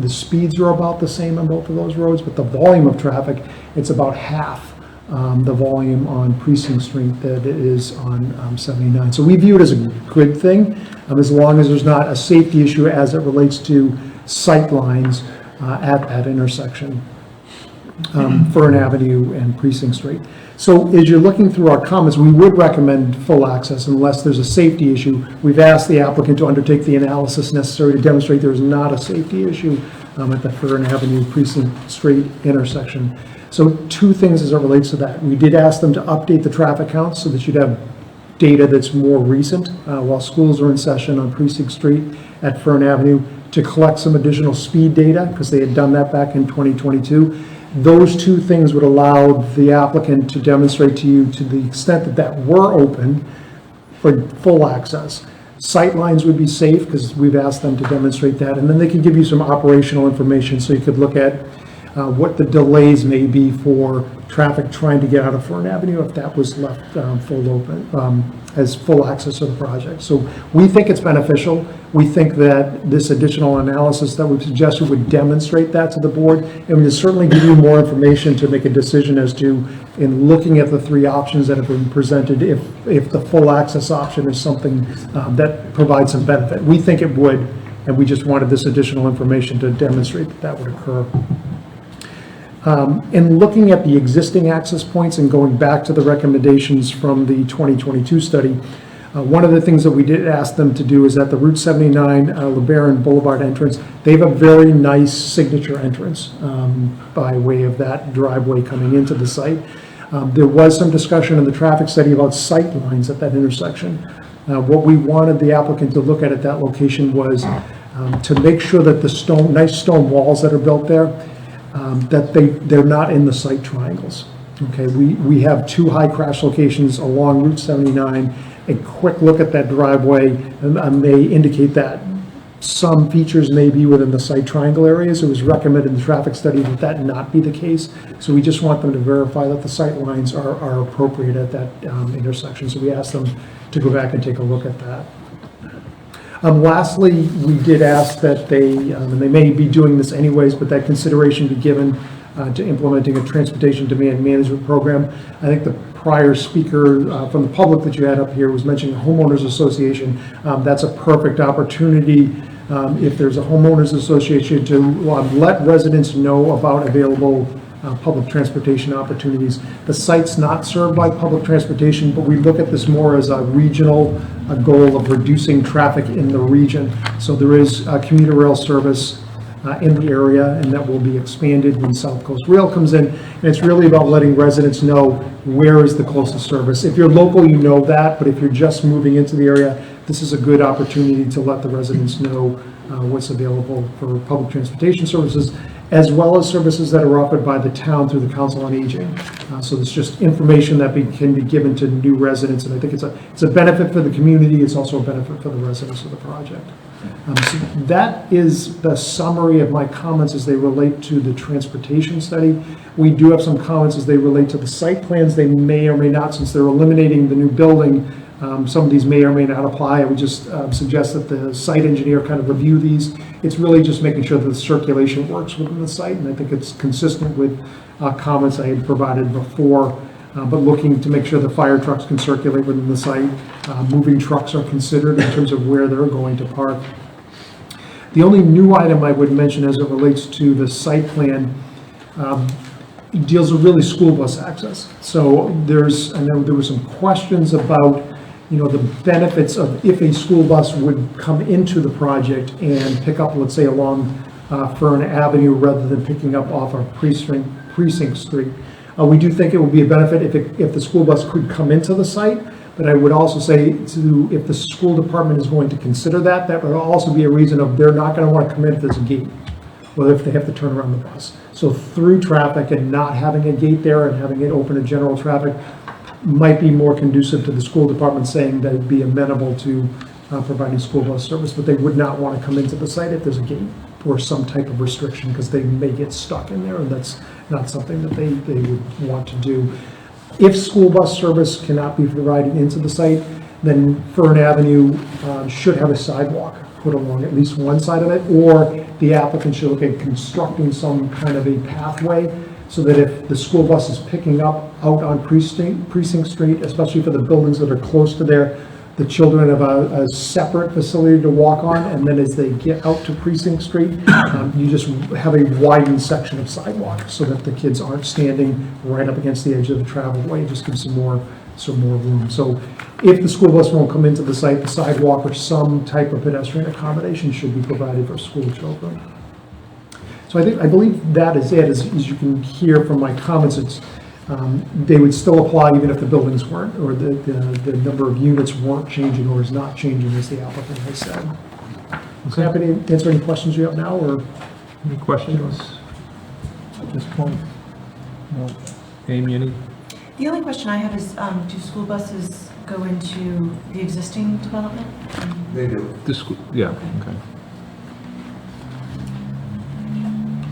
The speeds are about the same on both of those roads, but the volume of traffic, it's about half the volume on Precinct Street that it is on 79. So we view it as a good thing, as long as there's not a safety issue as it relates to sight lines at that intersection, Fern Avenue and Precinct Street. So as you're looking through our comments, we would recommend full access unless there's a safety issue. We've asked the applicant to undertake the analysis necessary to demonstrate there's not a safety issue at the Fern Avenue Precinct Street intersection. So 2 things as it relates to that. We did ask them to update the traffic counts so that you'd have data that's more recent while schools are in session on Precinct Street at Fern Avenue, to collect some additional speed data, because they had done that back in 2022. Those 2 things would allow the applicant to demonstrate to you, to the extent that that were open for full access. Sight lines would be safe, because we've asked them to demonstrate that, and then they can give you some operational information, so you could look at what the delays may be for traffic trying to get out of Fern Avenue if that was left full open, as full access to the project. So we think it's beneficial. We think that this additional analysis that we've suggested would demonstrate that to the board, and would certainly give you more information to make a decision as to, in looking at the three options that have been presented, if the full access option is something that provides some benefit. We think it would, and we just wanted this additional information to demonstrate that that would occur. In looking at the existing access points and going back to the recommendations from the 2022 study, one of the things that we did ask them to do is at the Route 79 LeBaron Boulevard entrance, they have a very nice signature entrance by way of that driveway coming into the site. There was some discussion in the traffic study about sight lines at that intersection. What we wanted the applicant to look at that location was to make sure that the nice stone walls that are built there, that they're not in the site triangles. Okay, we have two high crash locations along Route 79. A quick look at that driveway may indicate that some features may be within the site triangle areas. It was recommended in the traffic study that that not be the case. So we just want them to verify that the sight lines are appropriate at that intersection. So we asked them to go back and take a look at that. Lastly, we did ask that and they may be doing this anyways, but that consideration be given to implementing a transportation demand management program. I think the prior speaker from the public that you had up here was mentioning a homeowners association. That's a perfect opportunity if there's a homeowners association to let residents know about available public transportation opportunities. The site's not served by public transportation, but we look at this more as a regional goal of reducing traffic in the region. So there is a commuter rail service in the area, and that will be expanded when South Coast Rail comes in. And it's really about letting residents know where is the closest service. If you're local, you know that, but if you're just moving into the area, this is a good opportunity to let the residents know what's available for public transportation services, as well as services that are offered by the town through the Council on Aging. So it's just information that can be given to new residents, and I think it's a benefit for the community. It's also a benefit for the residents of the project. So that is the summary of my comments as they relate to the transportation study. We do have some comments as they relate to the site plans. They may or may not, since they're eliminating the new building, some of these may or may not apply. I would just suggest that the site engineer kind of review these. It's really just making sure that the circulation works within the site, and I think it's consistent with comments I had provided before. But looking to make sure the fire trucks can circulate within the site. Moving trucks are considered in terms of where they're going to park. The only new item I would mention as it relates to the site plan deals with really school bus access. So I know there were some questions about, the benefits of if a school bus would come into the project and pick up, let's say, along Fern Avenue rather than picking up off of Precinct Street. We do think it would be a benefit if the school bus could come into the site, but I would also say if the school department is going to consider that would also be a reason of they're not going to want to come in if there's a gate, or if they have to turn around the bus. So through traffic and not having a gate there and having it open to general traffic might be more conducive to the school department saying they'd be amenable to providing school bus service, but they would not want to come into the site if there's a gate or some type of restriction, because they may get stuck in there, and that's not something that they would want to do. If school bus service cannot be provided into the site, then Fern Avenue should have a sidewalk put along at least one side of it, or the applicant should look at constructing some kind of a pathway so that if the school bus is picking up out on Precinct Street, especially for the buildings that are close to there, the children have a separate facility to walk on, and then as they get out to Precinct Street, you just have a widened section of sidewalk so that the kids aren't standing right up against the edge of the travel way. It just gives some more room. So if the school bus won't come into the site, the sidewalk or some type of pedestrian accommodation should be provided for school children. So I believe that is it. As you can hear from my comments, they would still apply even if the buildings weren't, or the number of units weren't changing or is not changing, as the applicant has said. So happy to answer any questions you have now, or any questions at this point? No. Amy, any? The only question I have is, do school buses go into the existing development? They do. Yeah, okay.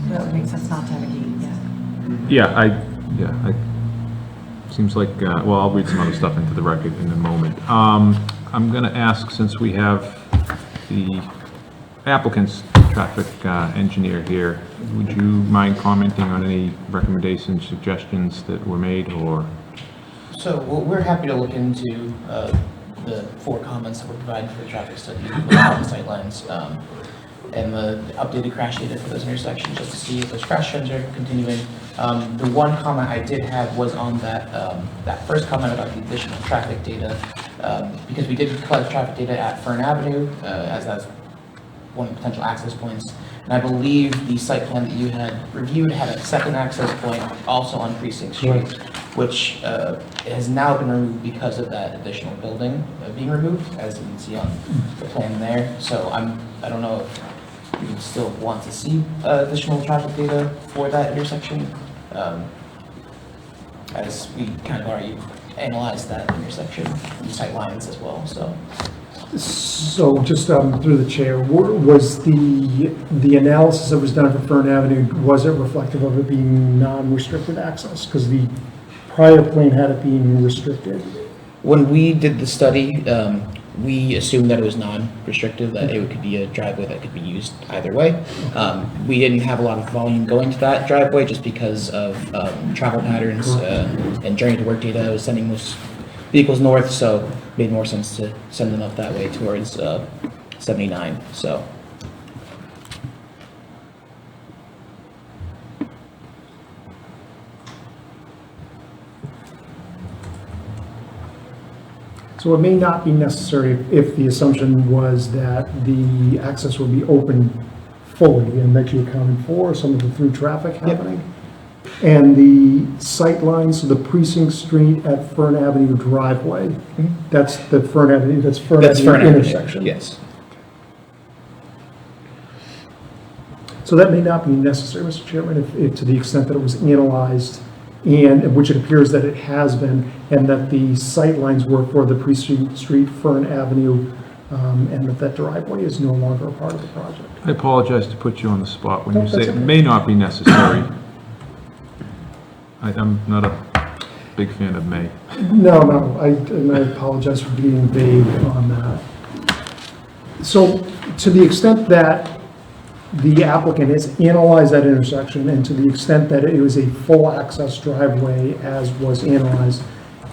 So that would would make sense not to have a gate, yeah. Yeah, seems like, well, I'll read some other stuff into the record in a moment. I'm gonna ask, since we have the applicant's traffic engineer here, would you mind commenting on any recommendations, suggestions that were made, or? So we're happy to look into the 4 comments that were provided for the traffic study, the sightlines, and the updated crash data for those intersections, just to see if those crash trends are continuing. The one comment I did have was on that first comment about the additional traffic data, because we did collect traffic data at Fern Avenue, as that's one of the potential access points. And I believe the site plan that you had reviewed had a second access point also on Precinct Street, which has now been removed because of that additional building being removed, as you can see on the plan there. So I don't know if you would still want to see additional traffic data for that intersection, as we kind of already analyzed that intersection from sight lines as well. So just through the chair, was the analysis that was done for Fern Avenue, was it reflective of it being non-restricted access? Because the prior plan had it being restricted. When we did the study, we assumed that it was non-restrictive, that it could be a driveway that could be used either way. We didn't have a lot of volume going to that driveway just because of travel patterns and journey to work data. I was sending most vehicles north, so it made more sense to send them up that way towards 79. So. So it may not be necessary if the assumption was that the access would be open fully and that you accounted for some of the through traffic happening. Yep. And the sight lines, so the Precinct Street at Fern Avenue driveway, that's the Fern Avenue, that's Fern Avenue intersection. Yes. So that may not be necessary, Mr. Chairman, if to the extent that it was analyzed, and which it appears that it has been, and that the sight lines were for the Precinct Street, Fern Avenue, and that driveway is no longer a part of the project. I apologize to put you on the spot when you say it may not be necessary. I'm not a big fan of may. No, I apologize for being vague on that. So to the extent that the applicant has analyzed that intersection, and to the extent that it was a full access driveway as was analyzed,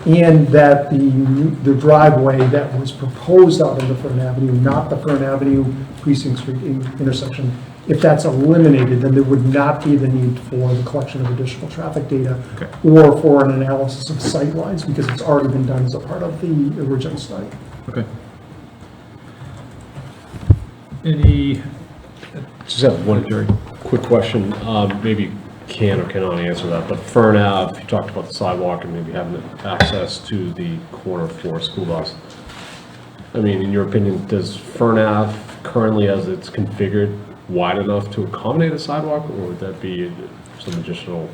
and that the driveway that was proposed out into Fern Avenue, not the Fern Avenue Precinct Street intersection, if that's eliminated, then there would not be the need for the collection of additional traffic data or for an analysis of sight lines, because it's already been done as a part of the original study. Okay. Any? Just have one quick question. Maybe you can or cannot answer that, but Fern Ave, you talked about the sidewalk and maybe having access to the corner for school bus. I mean, in your opinion, does Fern Ave currently, as it's configured, wide enough to accommodate a sidewalk, or would that be some additional?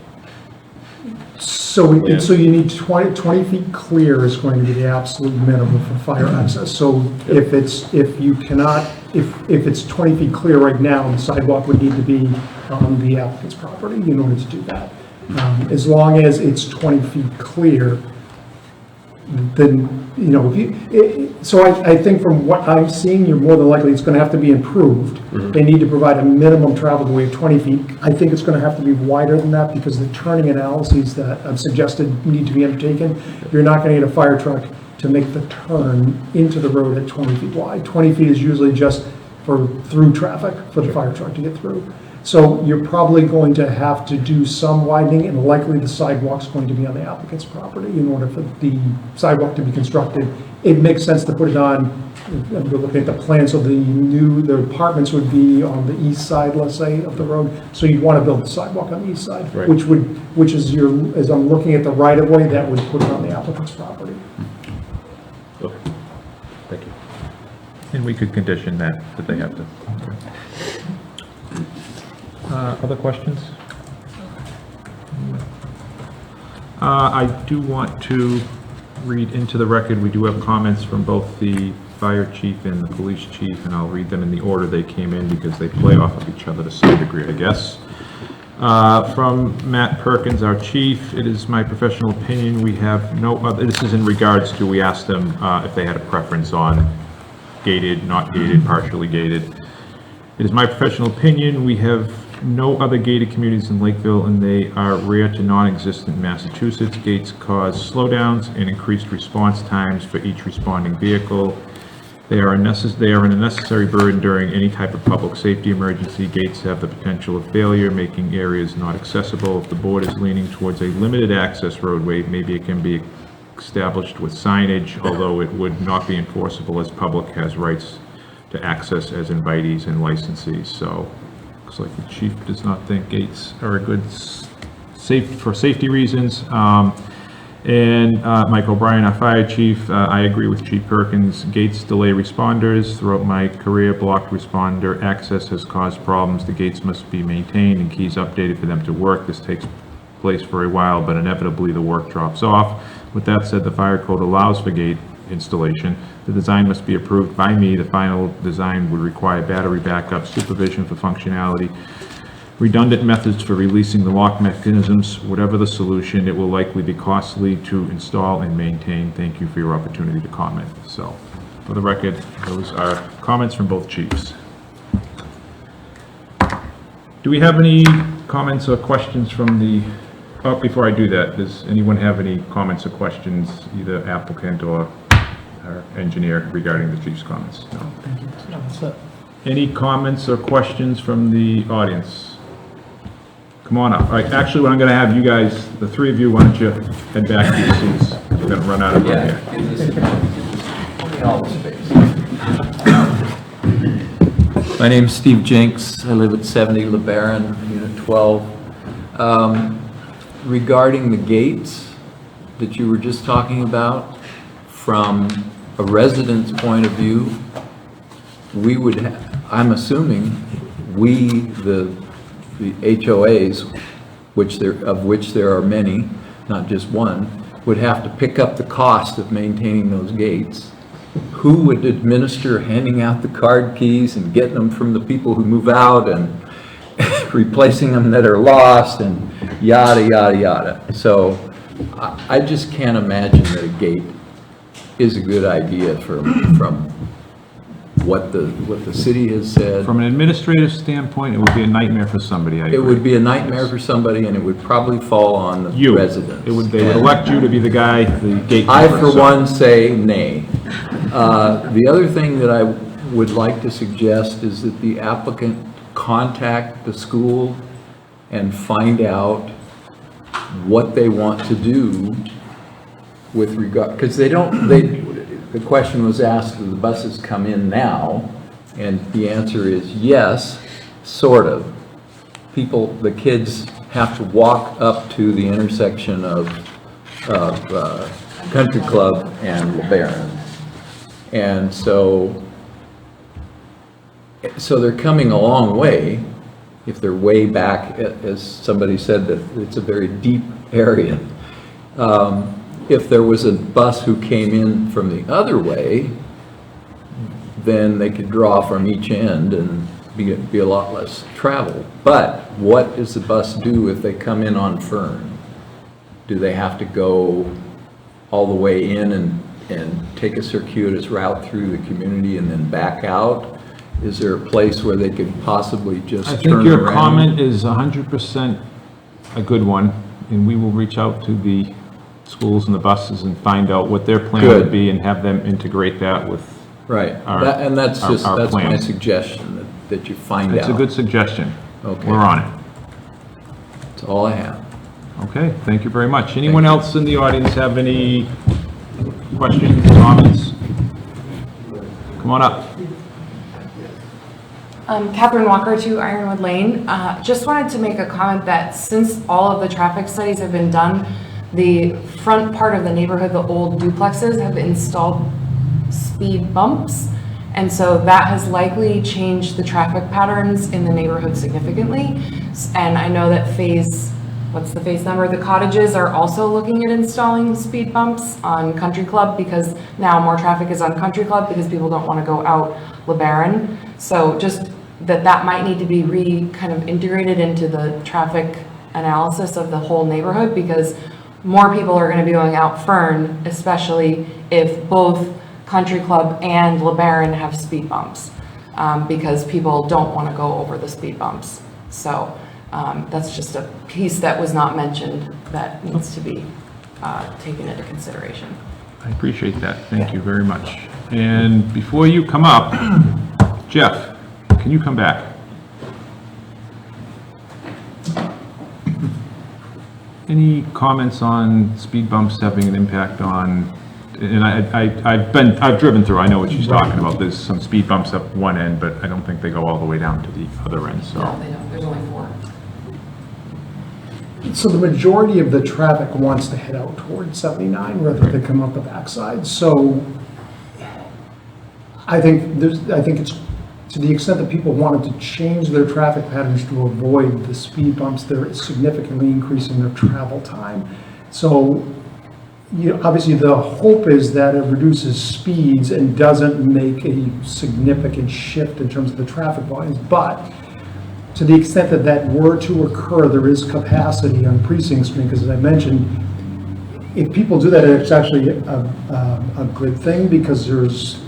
So you need 20 feet clear is going to be the absolute minimum for fire access. So if it's 20 feet clear right now, the sidewalk would need to be on the applicant's property in order to do that. As long as it's 20 feet clear, then, you know, so I think from what I'm seeing, you're more than likely it's going to have to be improved. They need to provide a minimum travelable way of 20 feet. I think it's going to have to be wider than that, because the turning analyses that I've suggested need to be undertaken. You're not going to get a fire truck to make the turn into the road at 20 feet wide. 20 feet is usually just for through traffic for the fire truck to get through. So you're probably going to have to do some widening, and likely the sidewalk's going to be on the applicant's property in order for the sidewalk to be constructed. It makes sense to put it on, we're looking at the plan, so the apartments would be on the east side, let's say, of the road. So you'd want to build the sidewalk on the east side, right, which is as I'm looking at the right of way, that would put it on the applicant's property. Okay, thank you. And we could condition that they have to. Other questions? I do want to read into the record, we do have comments from both the fire chief and the police chief, and I'll read them in the order they came in because they play off of each other to some degree, I guess. From Matt Perkins, our chief, it is my professional opinion, we have no other, this is in regards to, we asked them if they had a preference on gated, not gated, partially gated. It is my professional opinion, we have no other gated communities in Lakeville, and they are rare to non-existent in Massachusetts. Gates cause slowdowns and increased response times for each responding vehicle. They are a necessary burden during any type of public safety emergency. Gates have the potential of failure, making areas not accessible. If the board is leaning towards a limited access roadway, maybe it can be established with signage, although it would not be enforceable as public has rights to access as invitees and licensees. So looks like the chief does not think gates are a good for safety reasons. Mike O'Brien, our fire chief, I agree with Chief Perkins. Gates delay responders. Throughout my career, blocked responder access has caused problems. The gates must be maintained and keys updated for them to work. This takes place for a while, but inevitably the work drops off. With that said, the fire code allows for gate installation. The design must be approved by me. The final design would require battery backup, supervision for functionality, redundant methods for releasing the lock mechanisms. Whatever the solution, it will likely be costly to install and maintain. Thank you for your opportunity to comment. So, for the record, those are comments from both chiefs. Do we have any comments or questions from the, before I do that, does anyone have any comments or questions, either applicant or our engineer, regarding the chief's comments? No. Thank you. No, that's it. Any comments or questions from the audience? Come on up. All right, actually, what I'm going to have you guys, the three of you, why don't you head back to your seats? We're going to run out of room here. My name's Steve Jenks. I live at 70 LeBaron, Unit 12. Regarding the gates that you were just talking about, from a resident's point of view, we would have, I'm assuming, the HOAs, of which there are many, not just one, would have to pick up the cost of maintaining those gates. Who would administer handing out the card keys and getting them from the people who move out and replacing them that are lost and yada, yada, yada. So I just can't imagine that a gate is a good idea from what the city has said. From an administrative standpoint, it would be a nightmare for somebody. It would be a nightmare for somebody, and it would probably fall on the residents. They would elect you to be the guy, the gatekeeper. I, for one, say nay. The other thing that I would like to suggest is that the applicant contact the school and find out what they want to do with regard, because the question was asked, do the buses come in now? And the answer is yes, sort of. The kids have to walk up to the intersection of Country Club and LeBaron. And so they're coming a long way. If they're way back, as somebody said, that it's a very deep area. If there was a bus who came in from the other way, then they could draw from each end and be a lot less travel. But what does the bus do if they come in on Fern? Do they have to go all the way in and take a circuitous route through the community and then back out? Is there a place where they could possibly just turn around? I think your comment is 100% a good one, and we will reach out to the schools and the buses and find out what their plan would be and have them integrate that with that's my suggestion, that you find out. It's a good suggestion. Okay. We're on it. That's all I have. Okay, thank you very much. Anyone else in the audience have any questions, comments? Come on up. Catherine Walker, 2 Ironwood Lane. Just wanted to make a comment that since all of the traffic studies have been done, the front part of the neighborhood, the old duplexes, have installed speed bumps. And so that has likely changed the traffic patterns in the neighborhood significantly. And I know that what's the phase number? The cottages are also looking at installing speed bumps on Country Club, because now more traffic is on Country Club because people don't want to go out LeBaron. So just that might need to be kind of integrated into the traffic analysis of the whole neighborhood, because more people are going to be going out Fern, especially if both Country Club and LeBaron have speed bumps, because people don't want to go over the speed bumps. So that's just a piece that was not mentioned that needs to be taken into consideration. I appreciate that. Thank you very much. And before you come up, Jeff, can you come back? Any comments on speed bumps having an impact on, and I've driven through, I know what she's talking about. There's some speed bumps up one end, but I don't think they go all the way down to the other end, so. No, they don't. There's only 4. So the majority of the traffic wants to head out toward 79 rather than come up the backside. So I think it's, to the extent that people wanted to change their traffic patterns to avoid the speed bumps, they're significantly increasing their travel time. So obviously the hope is that it reduces speeds and doesn't make a significant shift in terms of the traffic volumes. But to the extent that that were to occur, there is capacity on Precinct Street, because as I mentioned, if people do that, it's actually a good thing, because there's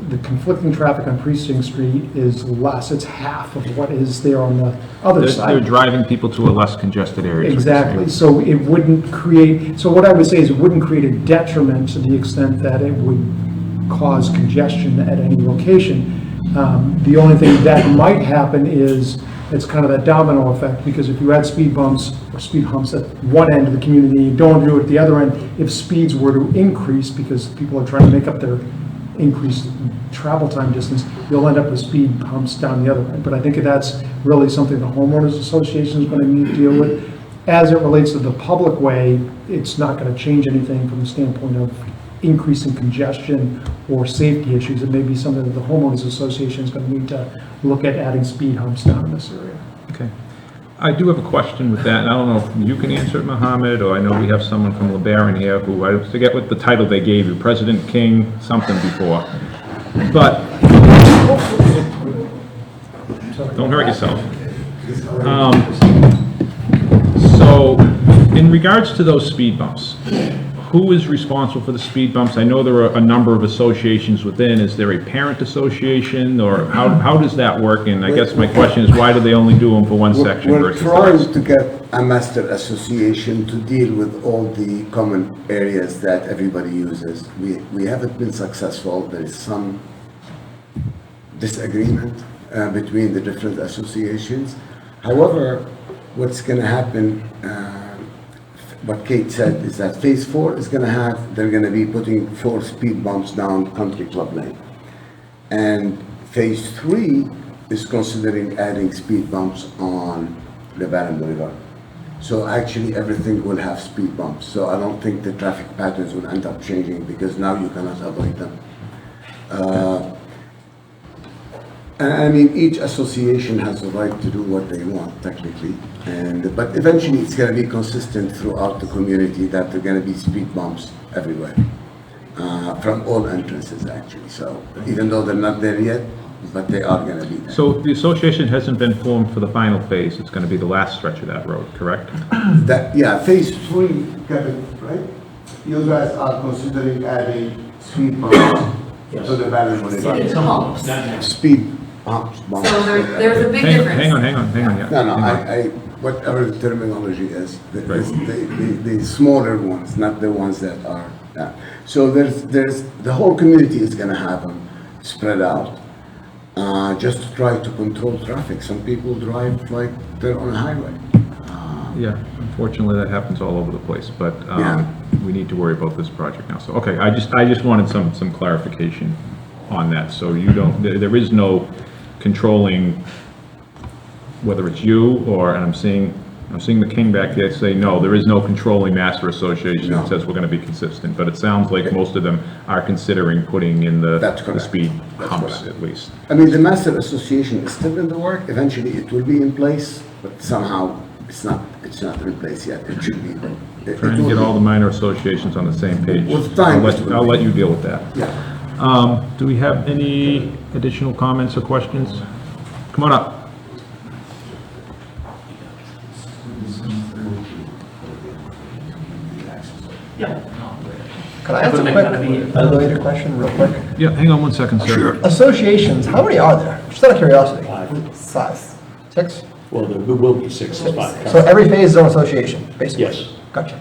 the conflicting traffic on Precinct Street is less. It's half of what is there on the other side. They're driving people to a less congested area. Exactly. So it wouldn't create, so what I would say is it wouldn't create a detriment to the extent that it would cause congestion at any location. The only thing that might happen is it's kind of that domino effect, because if you had speed bumps or speed humps at one end of the community, you don't do it at the other end, if speeds were to increase because people are trying to make up their increased travel time distance, you'll end up with speed humps down the other end. But I think that's really something the homeowners association is going to need to deal with. As it relates to the public way, it's not going to change anything from the standpoint of increasing congestion or safety issues. It may be something that the homeowners association is going to need to look at adding speed humps down in this area. Okay. I do have a question with that, and I don't know if you can answer it, Mohammed, or I know we have someone from LeBaron here who, I forget what the title they gave you, President King something before. But, don't hurt yourself. So, in regards to those speed bumps, who is responsible for the speed bumps? I know there are a number of associations within. Is there a parent association, or how does that work? And I guess my question is, why do they only do them for one section versus the rest? We're trying to get a master association to deal with all the common areas that everybody uses. We haven't been successful. There is some disagreement between the different associations. However, what's going to happen, what Kate said, is that phase 4 is going to have, they're going to be putting 4 speed bumps down Country Club Lane. And phase 3 is considering adding speed bumps on LeBaron Boulevard. So actually everything will have speed bumps. So I don't think the traffic patterns will end up changing, because now you cannot avoid them. I mean, each association has the right to do what they want, technically, but eventually it's going to be consistent throughout the community that there are going to be speed bumps everywhere, from all entrances, actually. So even though they're not there yet, but they are going to be there. So the association hasn't been formed for the final phase. It's going to be the last stretch of that road, correct? Yeah, phase 3, Kevin, right? You guys are considering adding speed bumps to the balance boulevard. Speed humps. So there's a big difference. Hang on. Yeah. No, whatever the terminology is, the smaller ones, not the ones that are. So there's the whole community is going to have them spread out, just to try to control traffic. Some people drive like they're on a highway. Yeah, unfortunately that happens all over the place, but we need to worry about this project now. So, okay, I just wanted some clarification on that. So you don't, there is no controlling, whether it's you or, and I'm seeing the king back there say, no, there is no controlling master association that says we're going to be consistent, but it sounds like most of them are considering putting in the speed humps at least. I mean, the master association is still in the work. Eventually it will be in place, but somehow it's not in place yet. It should be. Trying to get all the minor associations on the same page. With time, I'll let you deal with that. Yeah. Do we have any additional comments or questions? Come on up. Can I ask a quick, unrelated question, real quick? Yeah, hang on one second, sir. Associations, how many are there? Just out of curiosity. 5. 6? Well, there will be 6 to 5. So every phase is an association, basically? Yes. Gotcha.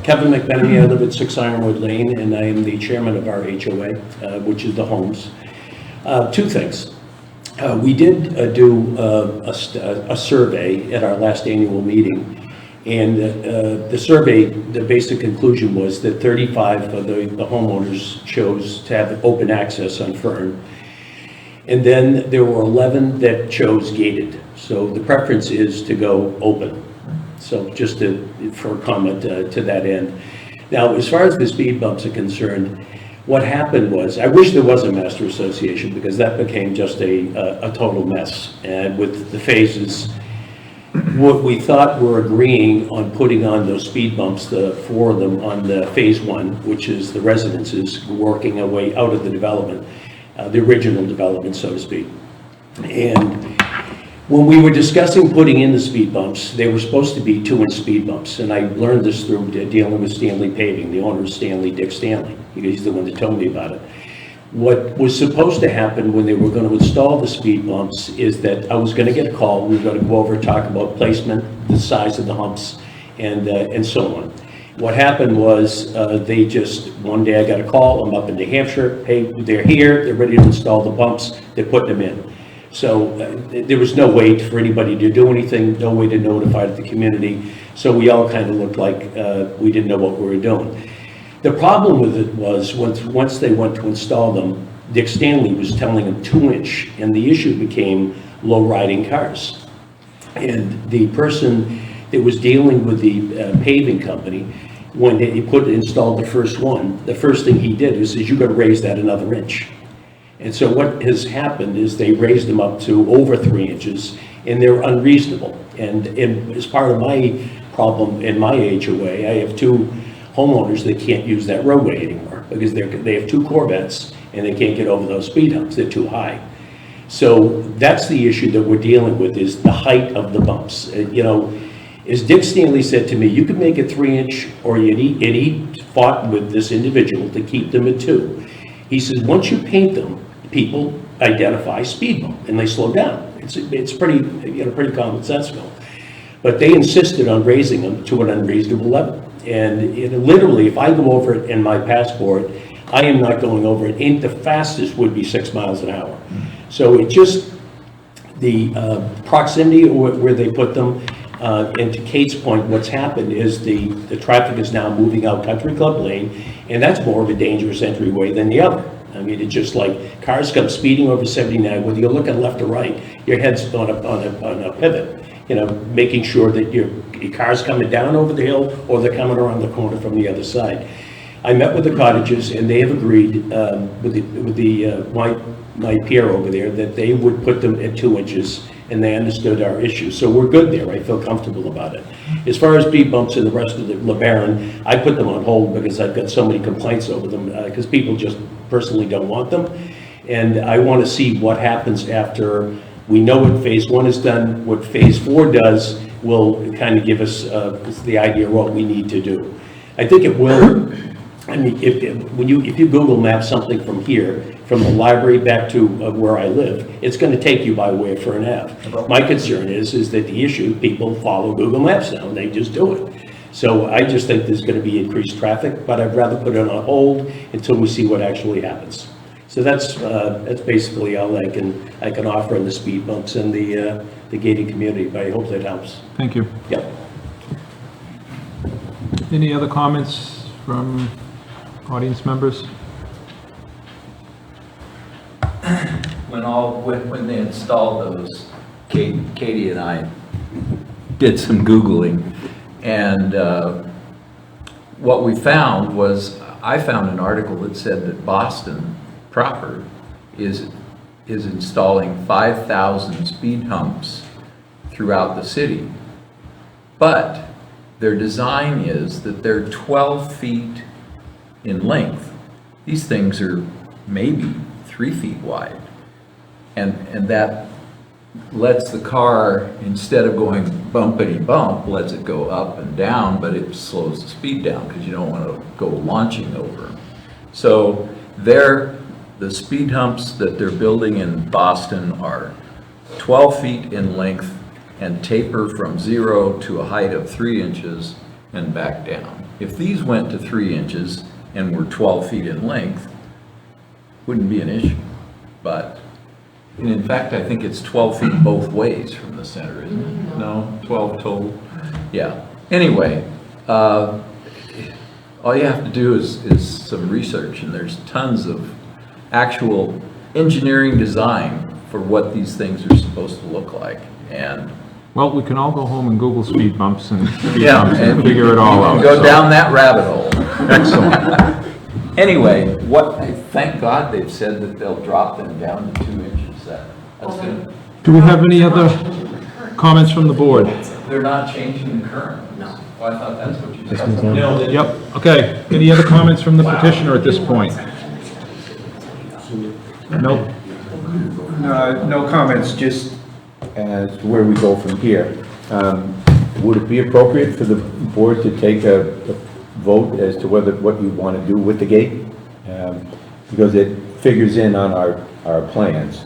Kevin McMenemy, I live at 6 Ironwood Lane, and I am the chairman of our HOA, which is the homes. 2 things. We did do a survey at our last annual meeting, and the survey, the basic conclusion was that 35 of the homeowners chose to have open access on Fern. And then there were 11 that chose gated. So the preference is to go open. So just for a comment to that end. Now, as far as the speed bumps are concerned, what happened was, I wish there was a master association because that became just a total mess. And with the phases, what we thought were agreeing on putting on those speed bumps, the 4 of them on the phase 1, which is the residences working our way out of the development, the original development, so to speak. And when we were discussing putting in the speed bumps, they were supposed to be 2-inch speed bumps. And I learned this through dealing with Stanley Paving, the owner of Stanley, Dick Stanley. He's the one that told me about it. What was supposed to happen when they were going to install the speed bumps is that I was going to get a call. We were going to go over and talk about placement, the size of the humps, and so on. What happened was they just, one day I got a call, I'm up in New Hampshire, hey, they're here, they're ready to install the bumps, they're putting them in. So there was no way for anybody to do anything, no way to notify the community. So we all kind of looked like we didn't know what we were doing. The problem with it was once they went to install them, Dick Stanley was telling them 2-inch, and the issue became low riding cars. And the person that was dealing with the paving company, when he installed the first one, the first thing he did was, you got to raise that another inch. And so what has happened is they raised them up to over 3 inches, and they're unreasonable. And as part of my problem in my HOA, I have 2 homeowners that can't use that roadway anymore because they have 2 Corvettes and they can't get over those speed humps. They're too high. So that's the issue that we're dealing with, is the height of the bumps. You know, as Dick Stanley said to me, you could make it 3-inch, or and he fought with this individual to keep them at 2. He says, once you paint them, people identify speed bump and they slow down. It's pretty, pretty commonsensical. But they insisted on raising them to an unreasonable level. And literally, if I go over it in my passport, I am not going over it. The fastest would be 6 miles an hour. So it just, the proximity where they put them, and to Kate's point, what's happened is the traffic is now moving out Country Club Lane, and that's more of a dangerous entryway than the other. I mean, it's just like cars come speeding over 79, whether you're looking left or right, your head's on a pivot, making sure that your car's coming down over the hill or they're coming around the corner from the other side. I met with the cottages, and they have agreed with my peer over there that they would put them at 2 inches, and they understood our issue. So we're good there. I feel comfortable about it. As far as speed bumps and the rest of the LeBaron, I put them on hold because I've got so many complaints over them because people just personally don't want them. And I want to see what happens after we know what phase 1 is done. What phase 4 does will kind of give us the idea of what we need to do. I think it will. I mean, if you Google map something from here, from the library back to where I live, it's going to take you by way of Fern Ave. My concern is that the issue, people follow Google Maps now, and they just do it. So I just think there's going to be increased traffic, but I'd rather put it on hold until we see what actually happens. So that's basically all I can offer on the speed bumps and the gated community, but I hope that helps. Thank you. Yep. Any other comments from audience members? When they installed those, Katie and I did some Googling, and what we found was, I found an article that said that Boston proper is installing 5,000 speed humps throughout the city, but their design is that they're 12 feet in length. These things are maybe 3 feet wide, and that lets the car, instead of going bumpity bump, lets it go up and down, but it slows the speed down because you don't want to go launching over 'em. So the speed humps that they're building in Boston are 12 feet in length and taper from 0 to a height of 3 inches and back down. If these went to 3 inches and were 12 feet in length, wouldn't be an issue. But, and in fact, I think it's 12 feet both ways from the center, isn't it? No, 12 total? Yeah. Anyway, all you have to do is some research, and there's tons of actual engineering design for what these things are supposed to look like. And Well, we can all go home and Google speed bumps and yeah, figure it all out. Go so. down that rabbit hole. Excellent. Anyway, thank God they've said that they'll drop them down to 2 inches. That's good. Do we have any other comments from the board? They're not changing the current. No. Well, I thought that's what you said. No. Yep, okay. Any other comments from the petitioner at this point? Nope. No comments, just as to where we go from here. Would it be appropriate for the board to take a vote as to what you want to do with the gate? Because it figures in on our plans.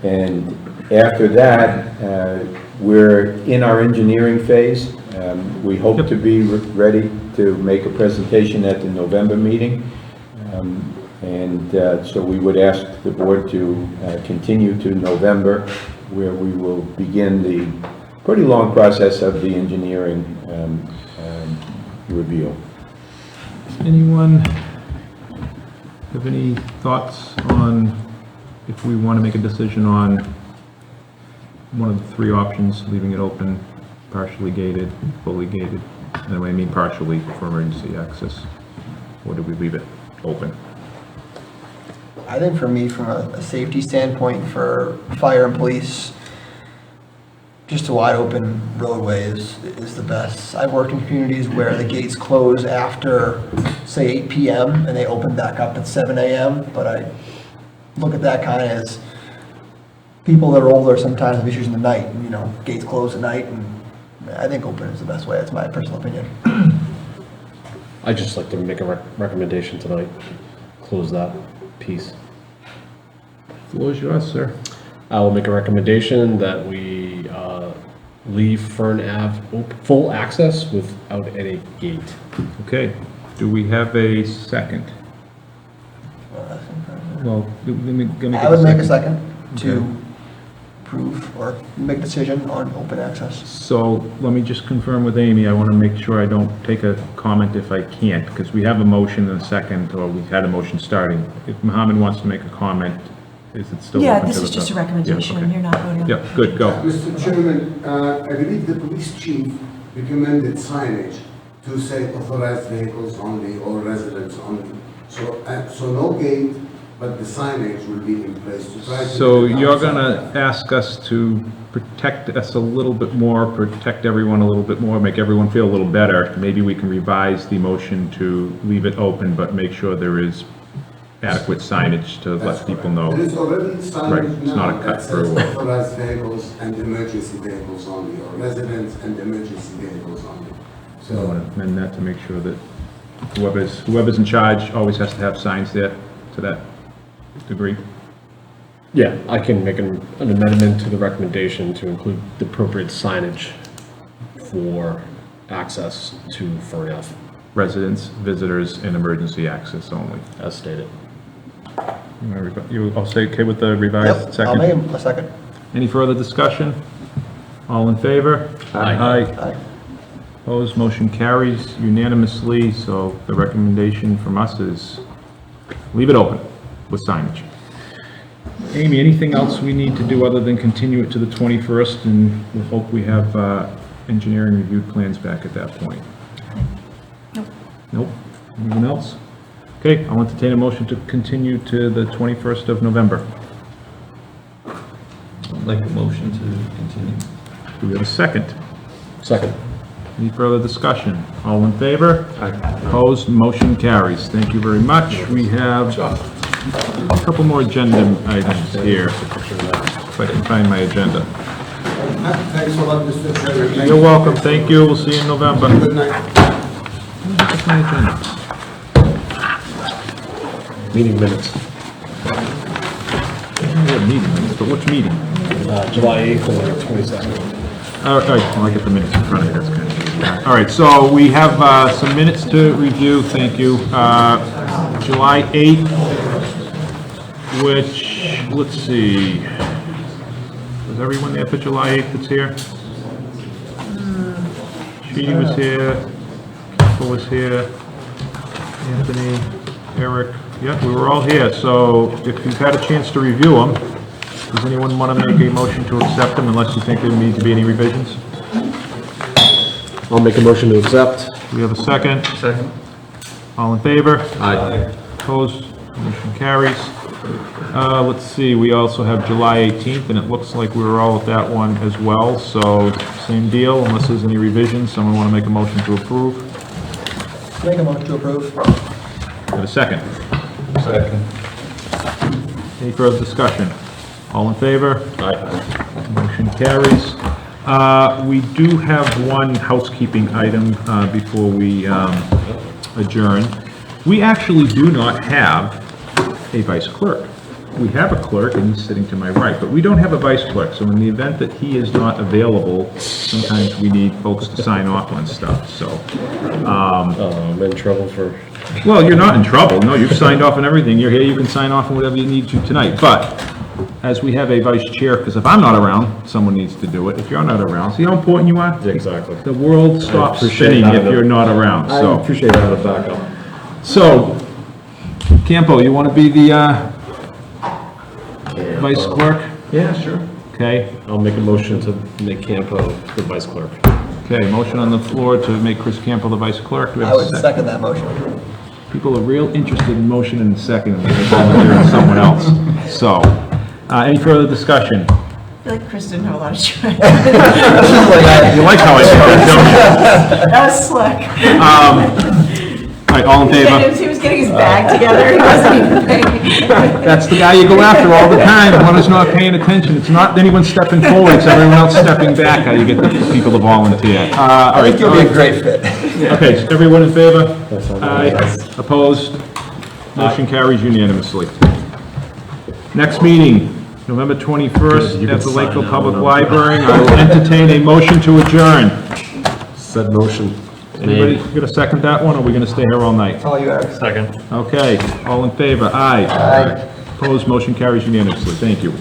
And after that, we're in our engineering phase. We hope to be ready to make a presentation at the November meeting. So we would ask the board to continue to November, where we will begin the pretty long process of the engineering review. Anyone have any thoughts on if we want to make a decision on one of the 3 options, leaving it open, partially gated, fully gated? And I mean partially for emergency access. Or do we leave it open? I think for me, from a safety standpoint, for fire and police, just a wide open roadway is the best. I've worked in communities where the gates close after, say, 8 p.m. and they open back up at 7 a.m. But I look at that kind of as people that are older sometimes have issues in the night, and, gates close at night, and I think open is the best way. That's my personal opinion. I'd just like to make a recommendation tonight, close that piece. Floor is yours, sir. I will make a recommendation that we leave Fern Ave full access without any gate. Okay, do we have a second? Well, let me I would make a second to approve or make a decision on open access. So let me just confirm with Amy. I want to make sure I don't take a comment if I can't, because we have a motion and a second, or we had a motion starting. If Mohammed wants to make a comment, is it still Yeah, open this to is the- just a recommendation. Yeah, okay. You're not voting on it. Yeah, good, go. Mr. Chairman, I believe the police chief recommended signage to say authorized vehicles only or residents only. So no gate, but the signage will be in place to try to... So you're gonna ask us to protect us a little bit more, protect everyone a little bit more, make everyone feel a little better. Maybe we can revise the motion to leave it open, but make sure there is adequate signage to let people know. There is already Right, signage it's not a now cut that says through. authorized vehicles and emergency vehicles only, or residents and emergency vehicles only. So I want to amend that to make sure that whoever's in charge always has to have signs there to that degree. Yeah, I can make an amendment to the recommendation to include the appropriate signage for access to Fern Ave. Residents, visitors, and emergency access only. As stated. You all say okay with the revised Yep, second? I'll make a second. Any further discussion? All in favor? Aye. Opposed, motion carries unanimously, so the recommendation from us is leave it open with signage. Amy, anything else we need to do other than continue it to the 21st, and we'll hope we have engineering reviewed plans back at that point? Nope. Anyone else? Okay, I'll entertain a motion to continue to the 21st of November. I'd like a motion to continue. Do we have a second? Second. Any further discussion? All in favor? Opposed? Motion carries. Thank you very much. We have a couple more agenda items here. if I can find my agenda. Thanks a lot, Mr. Chairman. You're welcome, thank you, we'll see you in November. Good night. Where's my agenda? Meeting minutes, Yeah, meeting minutes, but which meeting? July 8th and 22nd. All right, well, I get the minutes in front of me, that's kind of... All right, so we have some minutes to review, thank you. July 8th, which, let's see, was everyone there for July 8th that's here? Sheedy was here, Kessel was here, Anthony, Eric, yeah, we were all here, so if you've had a chance to review them, does anyone want to make a motion to accept them unless you think there need to be any revisions? I'll make a motion to accept. We have a second? Second. All in favor? Aye. Opposed? Motion carries. Let's see, we also have July 18th, and it looks like we were all at that one as well, so same deal, unless there's any revisions. Someone want to make a motion to approve? Make a motion to approve. Have a second? Second. Any further discussion? All in favor? Aye. Motion carries. We do have one housekeeping item before we adjourn. We actually do not have a vice clerk. We have a clerk, and he's sitting to my right, but we don't have a vice clerk, so in the event that he is not available, sometimes we need folks to sign off on stuff, so. I'm in trouble for... Well, you're not in trouble, no, you've signed off on everything, you're here, you can sign off on whatever you need to tonight, but as we have a vice chair, because if I'm not around, someone needs to do it, if you're not around, see how important you are? Exactly. The world stops appreciate spinning having if you're not around, I so. appreciate having a backup. So, Campo, you want to be the vice clerk? Yeah, sure. Okay, I'll make a motion to make Campo the vice clerk. okay, motion on the floor to make Chris Campo the vice clerk. Do we have I a would second that motion. People are real interested in motion and second, and they're volunteering someone else. So, any further discussion? I feel like Chris didn't have a lot of choice. You like how I spoke, don't you? That was slick. All right, all in favor? He was getting his bag together, he wasn't even paying. That's the guy you go after all the time, the one who's not paying attention. It's not anyone stepping forward, it's everyone else stepping back, how you get the people to volunteer. I think you'll be a great fit. Okay, so everyone in favor? Aye. Opposed? Motion carries unanimously. Next meeting, November 21st at the Lakeville Public Library. I will entertain a motion to adjourn. Said motion. Anybody gonna second that one, or are we gonna stay here all night? All you, Eric. Okay, all in favor? Aye. Aye. Opposed? Motion carries unanimously. Thank you.